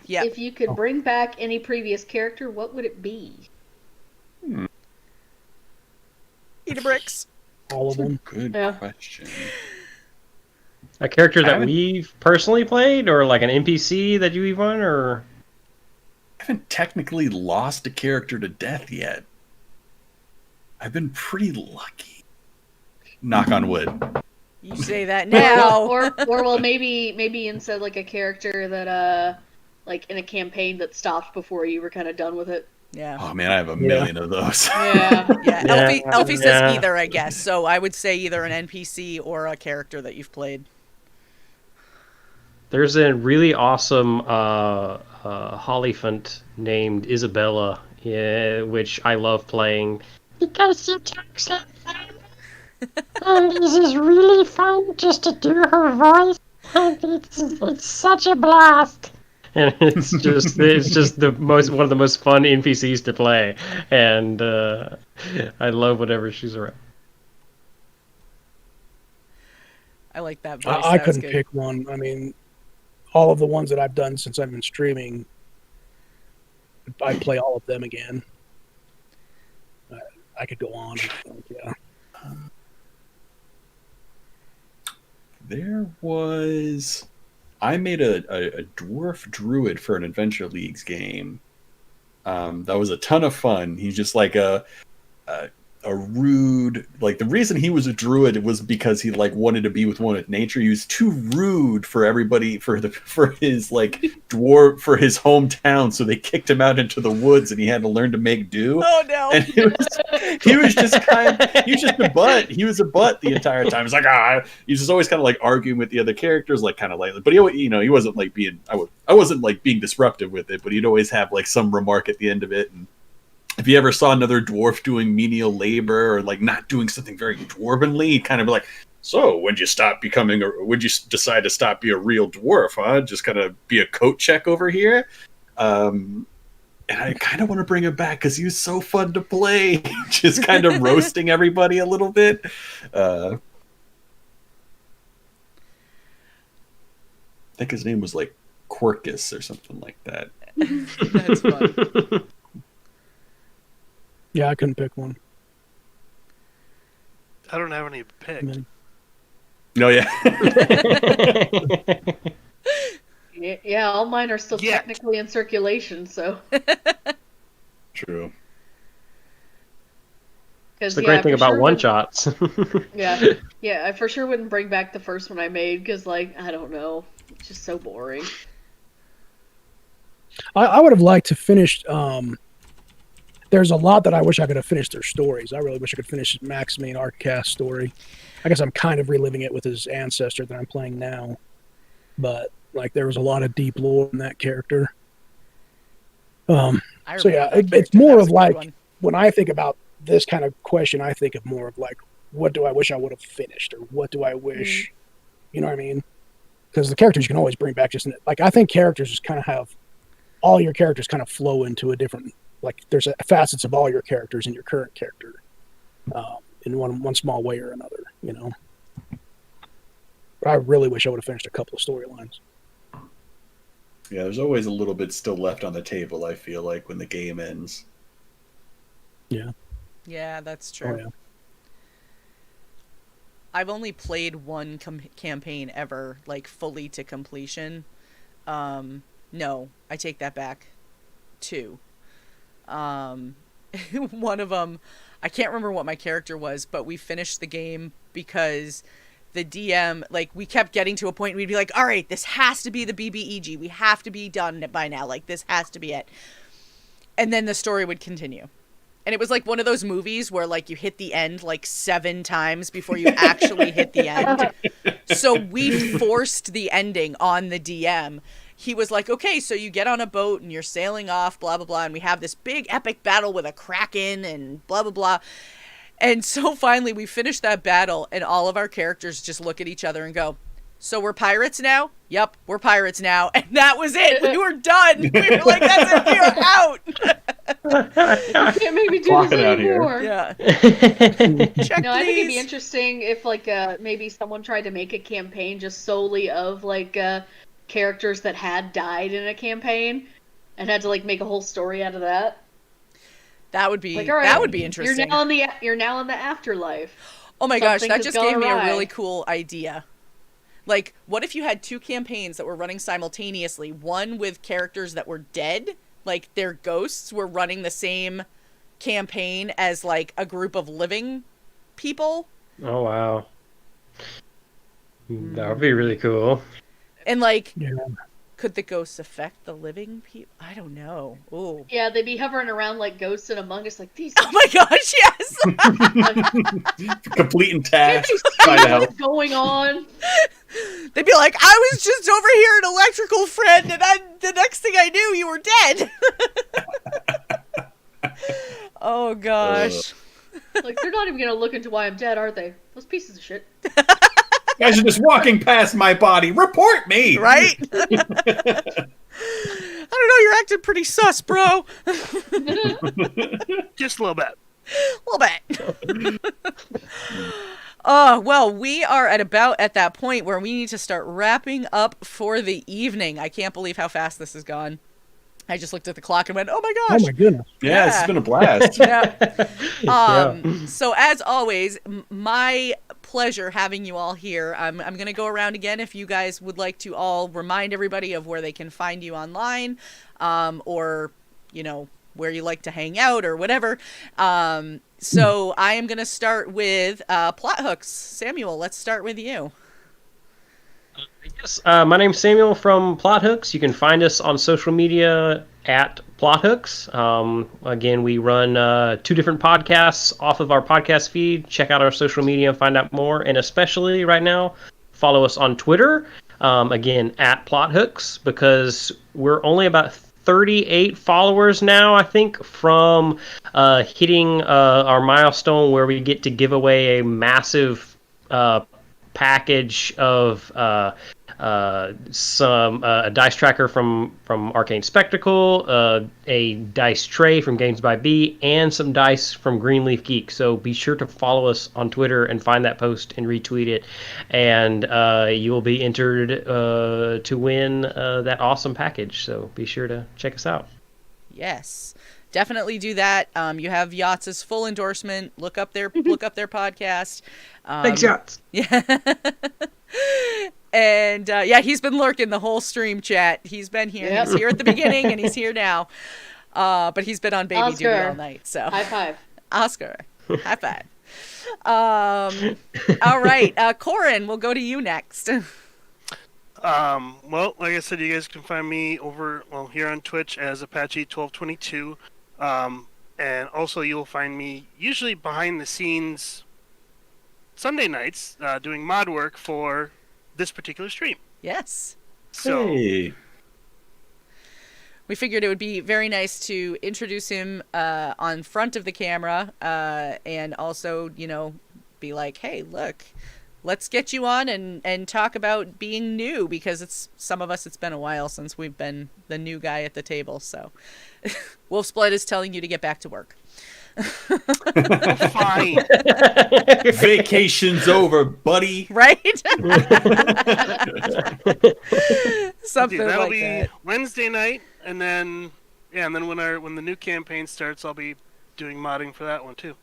Yeah. If you could bring back any previous character, what would it be? Eat bricks. All of them. Good Yeah. question. A character I that haven't- we've personally played, or like an NPC that you've won, or I haven't technically lost a character to death yet. I've been pretty lucky. Knock on wood. You say that now. Or well, maybe instead like a character that like in a campaign that stopped before you were kind of done with it. Yeah. Oh man, I have a million of those. Yeah. Yeah. Yeah, Elfie says yeah. either, I guess. So I would say either an NPC or a character that you've played. there's a really awesome Hollyphant named Isabella, which I love playing. Because she talks like that. And this is really fun just to do her voice. And it's such a blast. And it's just one of the most fun NPCs to play. And I love whenever she's around. I like that voice. I That was couldn't good. pick one. I mean, all of the ones that I've done since I've been streaming, I'd play all of them again. I could go on. Yeah. There was. I made a dwarf druid for an Adventure Leagues game. That was a ton of fun. He's just like a rude, like, the reason he was a druid was because he like wanted to be with one with nature. He was too rude for everybody, for his like dwarf, for his hometown, so they kicked him out into the woods and he had to learn to make do. Oh no. And he was just a butt. He was a butt the entire time. He's like, he was just always kind of like arguing with the other characters, like kind of lightly, but he wasn't like being, I wasn't like being disruptive with it, but he'd always have like some remark at the end of it. And if you ever saw another dwarf doing menial labor or like not doing something very dwarvenly, he'd kind of be like, "So, when'd you decide to stop being a real dwarf, huh? Just kind of be a coat check over here?" And I kind of want to bring him back because he was so fun to play, just kind of roasting everybody a little bit. I think his name was like Quirkus or something like that. That's fun. Yeah, I couldn't pick one. I don't have any picked. No, yeah. Yeah, all mine are still technically in circulation, so. True. That's the great thing about one-shots. Yeah, I for sure wouldn't bring back the first one I made, because, like, I don't know, it's just so boring. I would have liked to finish, there's a lot that I wish I could have finished their stories. I really wish I could finish Mac's main Arcast story. I guess I'm kind of reliving it with his ancestor that I'm playing now. But, like, there was a lot of deep lore in that character. It's more of like, when I think about this kind of question, I think of more of like, what do I wish I would have finished? Or what do I wish, you know what I mean? Because the characters you can always bring back, like, I think characters just kind of have, all your characters kind of flow into a different, like, there's facets of all your characters in your current character, in one small way or another, you know. But I really wish I would have finished a couple of storylines. Yeah, there's always a little bit still left on the table, I feel like, when the game ends. Yeah. Yeah, that's true. Oh, yeah. I've only played one campaign ever, like, fully to completion. No, I take that back. 2. One of them, I can't remember what my character was, but we finished the game because the DM, like, we kept getting to a point we'd be like, all right, this has to be the BBEG. We have to be done by now. Like, this has to be it. And then the story would continue. And it was like one of those movies where, like, you hit the end like 7 times before you actually hit the end. So we forced the ending on the DM. He was like, okay, so you get on a boat and you're sailing off, blah, blah, blah, and we have this big epic battle with a kraken and blah, blah, blah. And so finally we finished that battle and all of our characters just look at each other and go, so we're pirates now? Yep, we're pirates now. And that was it. We were done. We were like, that's it. We are out. You can't make me do this anymore. Yeah. Check, no, I think it'd be interesting if, like, maybe someone tried to make a campaign just solely of, like, characters that had died in a campaign and had to, like, make a whole story out of that. That would be like, right, that would be interesting. You're now in the afterlife. Oh my gosh, that just gave me a really cool idea. Like, what if you had 2 campaigns that were running simultaneously, one with characters that were dead, like their ghosts were running the same campaign as, like, a group of living people? Oh wow. That would be really cool. And, like, Yeah. could the ghosts affect the living people? I don't know. Ooh. Yeah, they'd be hovering around like ghosts and Among Us, like, these. Oh my gosh, yes! Complete and task. What's going on? They'd be like, I was just over here an electrical friend, and the next thing I knew, you were dead. Oh gosh. Like, they're not even gonna look into why I'm dead, are they? Those pieces of shit. You guys are just walking past my body. Report me! Right? I don't know, you're acting pretty sus, bro. Just a little bit. A little bit. Well, we are at that point where we need to start wrapping up for the evening. I can't believe how fast this has gone. I just looked at the clock and went, "Oh my Oh gosh!" my goodness. Yeah, this has been a blast. Yeah. Yeah. So as always, my pleasure having you all here. I'm going to go around again if you guys would like to all remind everybody of where they can find you online, or, you know, where you like to hang out or whatever. So I am going to start with Plot Hooks. Samuel, let's start with you. Yes, my name's Samuel from Plot Hooks. You can find us on social media at Plot Hooks. Again, we run 2 different podcasts off of our podcast feed. Check out our social media and find out more. And especially right now, follow us on Twitter. Again, at Plot Hooks, because we're only about 38 followers now, I think, from hitting our milestone where we get to give away a massive package of some a dice tracker from Arcane Spectacle, a dice tray from Games by B, and some dice from Greenleaf Geek. So be sure to follow us on Twitter and find that post and retweet it, and you will be entered to win that awesome package. So be sure to check us out. Yes, definitely do that. You have Yachts' full endorsement. Look up their podcast. Thanks, Yachts. Yeah. And yeah, he's been lurking the whole stream chat. He's been here. Yep. He's here at the beginning and he's here now. But he's been on baby Oscar. duty all night. So High five. Oscar, high five. All right, Corin, we'll go to you next. Well, like I said, you guys can find me here on Twitch as Apache1222. And also you'll find me usually behind the scenes Sunday nights doing mod work for this particular stream. Yes. So Hey. We figured it would be very nice to introduce him on front of the camera, and also, you know, be like, hey, look, let's get you on and talk about being new, because some of us, it's been a while since we've been the new guy at the table. So Wolfsblood is telling you to get back to work. fine. Vacation's over, buddy. Right? Something Dude, that'll like be that. Wednesday night, and then when the new campaign starts, I'll be doing modding for that one too.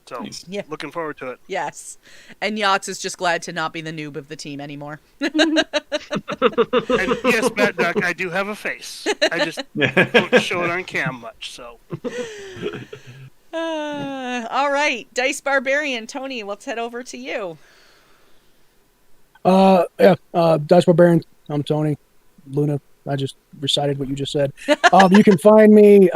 So Nice. Yeah. looking forward to it. Yes. And Yachts is just glad to not be the noob of the team anymore. And yes, Matt Duck, I do have a face. I just don't show it on cam much. So All right. Dice Barbarian, Tony, let's head over to you. Dice Barbarian. I'm Tony. Luna, I just recited what you just said. You can find me.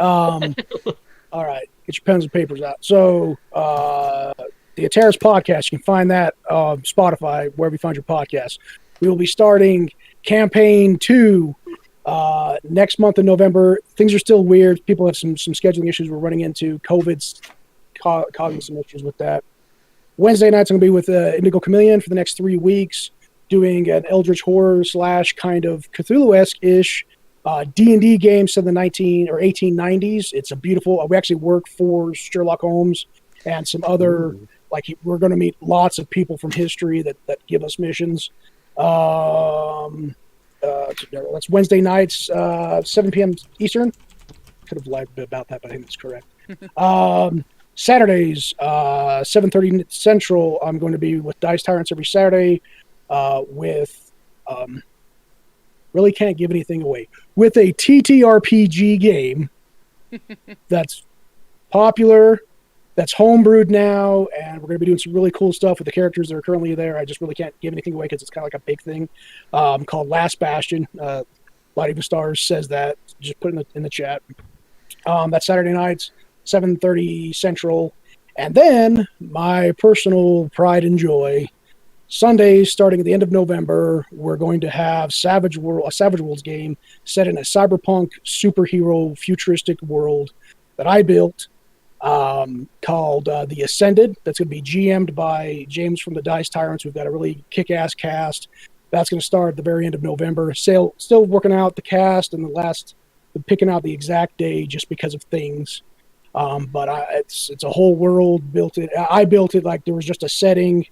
All right, get your pens and papers out. So, the Ateris podcast, you can find that Spotify, wherever you find your podcast. We will be starting campaign 2 next month in November. Things are still weird. People have some scheduling issues we're running into. COVID's causing some issues with that. Wednesday nights, I'm going to be with Indigo Chameleon for the next 3 weeks, doing an Eldritch Horror / kind of Cthulhu-esque-ish D&D game set in the 1890s. It's a beautiful. We actually work for Sherlock Holmes and some other. We're going to meet lots of people from history that give us missions. That's Wednesday nights, 7 p.m. Eastern. Could have lied a bit about that, but I think that's correct. Saturdays, 7:30 Central. I'm going to be with Dice Tyrants every Saturday. With really can't give anything away, with a TTRPG game that's popular, that's homebrewed now, and we're going to be doing some really cool stuff with the characters that are currently there. I just really can't give anything away because it's kind of like a big thing, called Last Bastion. Light Even Stars says that. Just put it in the chat. That's Saturday nights, 7:30 Central. And then my personal pride and joy, Sundays, starting at the end of November, we're going to have a Savage Worlds game set in a cyberpunk superhero futuristic world that I built, called The Ascended. That's going to be GM'd by James from the Dice Tyrants. We've got a really kick-ass cast. That's going to start at the very end of November. Still working out the cast and picking out the exact day just because of things. But it's a whole world built. I built it like there was just a setting,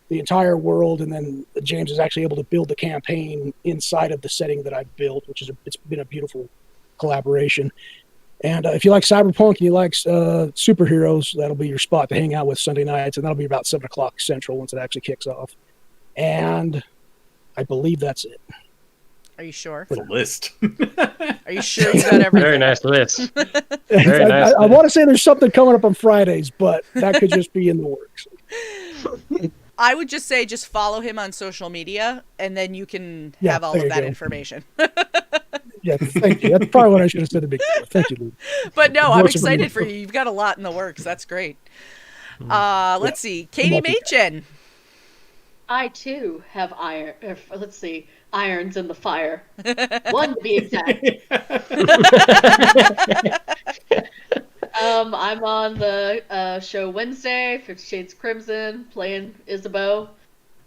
the entire world, and then James is actually able to build the campaign inside of the setting that I built, it's been a beautiful collaboration. And if you like cyberpunk and you like superheroes, that'll be your spot to hang out with Sunday nights, and that'll be about 7 o'clock Central once it actually kicks off. And I believe that's it. Are you sure? The list. Are you sure you got everything? Very nice list. Very nice. I want to say there's something coming up on Fridays, but that could just be in the works. I would just say just follow him on social media, and then you can have all of that information. Yeah, thank you. That's probably what I should have said at the beginning. Thank you, Luke. But no, I'm excited for you. You've got a lot in the works. That's great. Let's see. Katie Machen. I too have irons in the fire. One to be exact. I'm on the show Wednesday, 50 Shades of Crimson, playing Isabeau.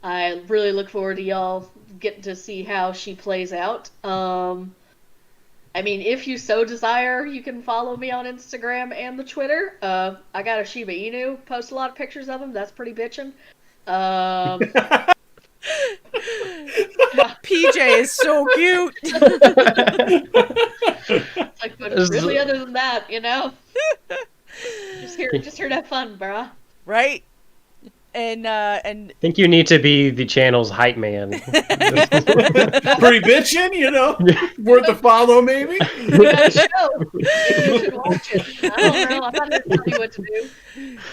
I really look forward to y'all getting to see how she plays out. I mean, if you so desire, you can follow me on Instagram and the Twitter. I got a Shiba Inu, post a lot of pictures of him. That's pretty bitchin'. PJ is so cute. Like, but really, other than that, just here to have fun, bruh. Right? And I think you need to be the channel's hype man. Pretty bitchin', worth a follow, maybe. You should watch it. I don't know. I'm not going to tell you what to do.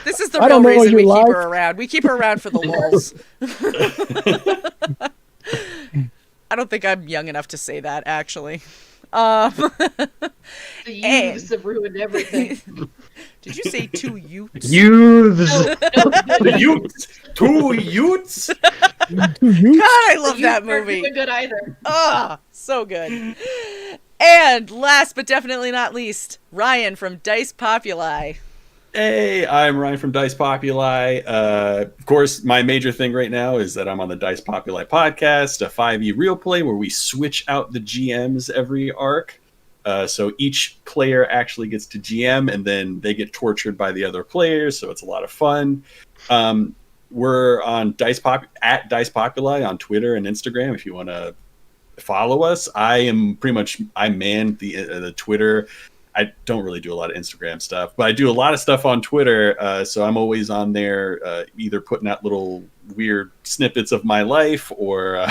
This is the real reason we keep her around. We keep her around for the lulz. I don't think I'm young enough to say that, actually. The youths have ruined everything. Did you say 2 youths? Youths. The youths. 2 youths. God, I love that movie. Not good either. So good. And last but definitely not least, Ryan from Dice Populi. Hey, I'm Ryan from Dice Populi. Of course, my major thing right now is that I'm on the Dice Populi podcast, a 5e real play where we switch out the GMs every arc. So each player actually gets to GM, and then they get tortured by the other players. So it's a lot of fun. We're on at Dice Populi on Twitter and Instagram if you want to follow us. I man the Twitter. I don't really do a lot of Instagram stuff, but I do a lot of stuff on Twitter. So I'm always on there, either putting out little weird snippets of my life or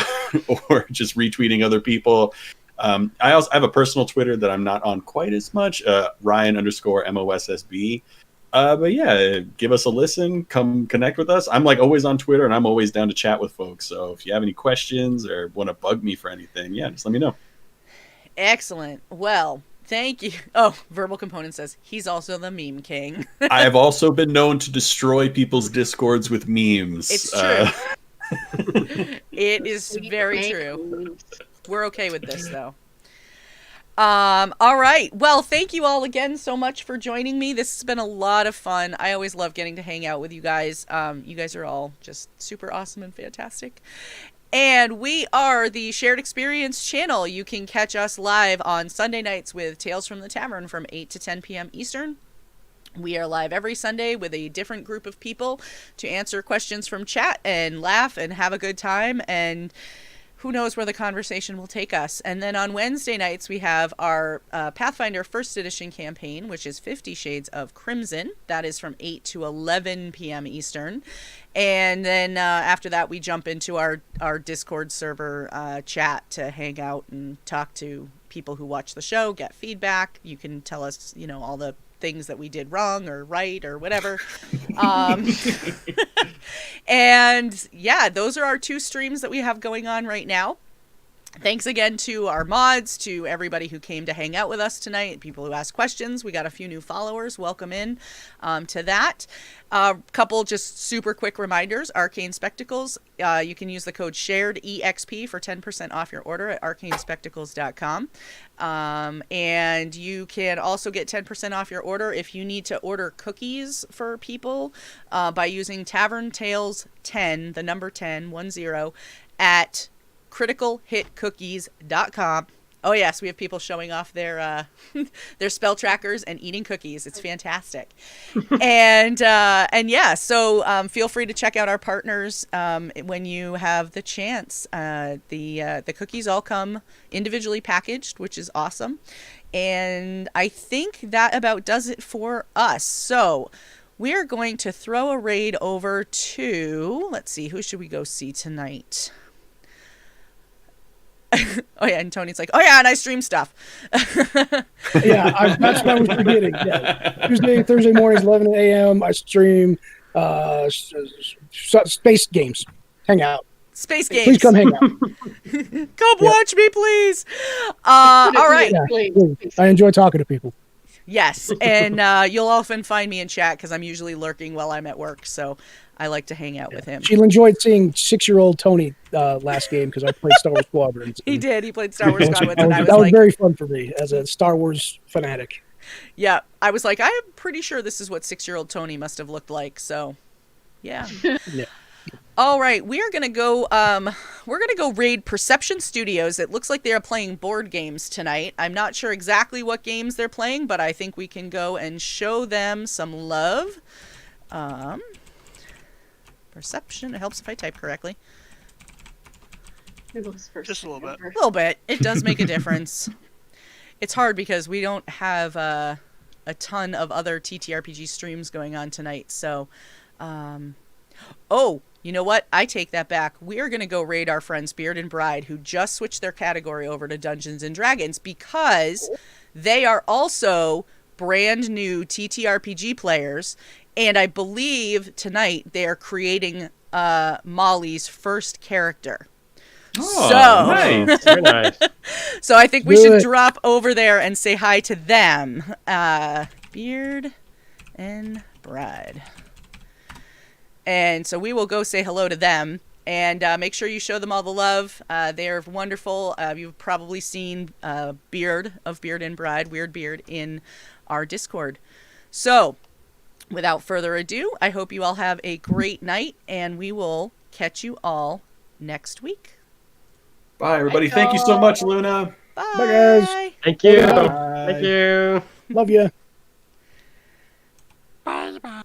just retweeting other people. I also have a personal Twitter that I'm not on quite as much, Ryan_MOSSB. But yeah, give us a listen, come connect with us. I'm always on Twitter, and I'm always down to chat with folks. So if you have any questions or want to bug me for anything, just let me know. Excellent. Well, thank you. Oh, Verbal Component says he's also the meme king. I have also been known to destroy people's discords with memes. It's true. It is very true. We're okay with this, though. All right. Well, thank you all again so much for joining me. This has been a lot of fun. I always love getting to hang out with you guys. You guys are all just super awesome and fantastic. And we are the Shared Experience channel. You can catch us live on Sunday nights with Tales from the Tavern from 8 to 10 p.m. Eastern. We are live every Sunday with a different group of people to answer questions from chat and laugh and have a good time, and who knows where the conversation will take us. And then on Wednesday nights, we have our Pathfinder First Edition campaign, which is 50 Shades of Crimson. That is from 8 to 11 p.m. Eastern. And then after that, we jump into our Discord server chat to hang out and talk to people who watch the show, get feedback. You can tell us, all the things that we did wrong or right or whatever. And yeah, those are our 2 streams that we have going on right now. Thanks again to our mods, to everybody who came to hang out with us tonight, people who asked questions. We got a few new followers. Welcome in to that. Couple just super quick reminders. Arcane Spectacles. You can use the code SHAREDEXP for 10% off your order at arcanespectacles.com. And you can also get 10% off your order if you need to order cookies for people by using Tavern Tales 10, the number 10, 10, at criticalhitcookies.com. Oh yes, we have people showing off their their spell trackers and eating cookies. It's fantastic. And yeah, so feel free to check out our partners when you have the chance. The cookies all come individually packaged, which is awesome. And I think that about does it for us. So we're going to throw a raid over to, let's see, who should we go see tonight? Oh yeah, and Tony's like, oh yeah, and I stream stuff. Yeah, that's what I was forgetting. Yeah. Tuesday, Thursday mornings, 11 a.m. I stream space games. Hang out. Space games. Please come hang out. Come watch me, please. All right. Yeah, please. I enjoy talking to people. Yes, and you'll often find me in chat because I'm usually lurking while I'm at work, so I like to hang out with him. She enjoyed seeing 6-year-old Tony last game because I played Star Wars Squadrons. He did. He played Star Wars Squadrons, and I was that was like, very fun for me as a Star Wars fanatic. Yeah, I was like, I'm pretty sure this is what 6-year-old Tony must have looked like. So, yeah. Yeah. All right, we're gonna go. We're gonna go raid Perception Studios. It looks like they are playing board games tonight. I'm not sure exactly what games they're playing, but I think we can go and show them some love. Perception. It helps if I type correctly. Just a little bit. A little bit. It does make a difference. It's hard because we don't have a ton of other TTRPG streams going on tonight. So, oh, you know what? I take that back. We are going to go raid our friends Beard and Bride, who just switched their category over to Dungeons and Dragons because they are also brand new TTRPG players. And I believe tonight they are creating Molly's first character. Oh, So, nice. Very nice. So I think we should drop over there and say hi to them. Beard and Bride. And so we will go say hello to them. And make sure you show them all the love. They're wonderful. You've probably seen Beard of Beard and Bride, Weird Beard, in our Discord. So, without further ado, I hope you all have a great night. And we will catch you all next week. Bye, everybody. Thank you so much, Luna. Bye. Bye, guys. Thank you. Bye. Thank you. Love you. Bye.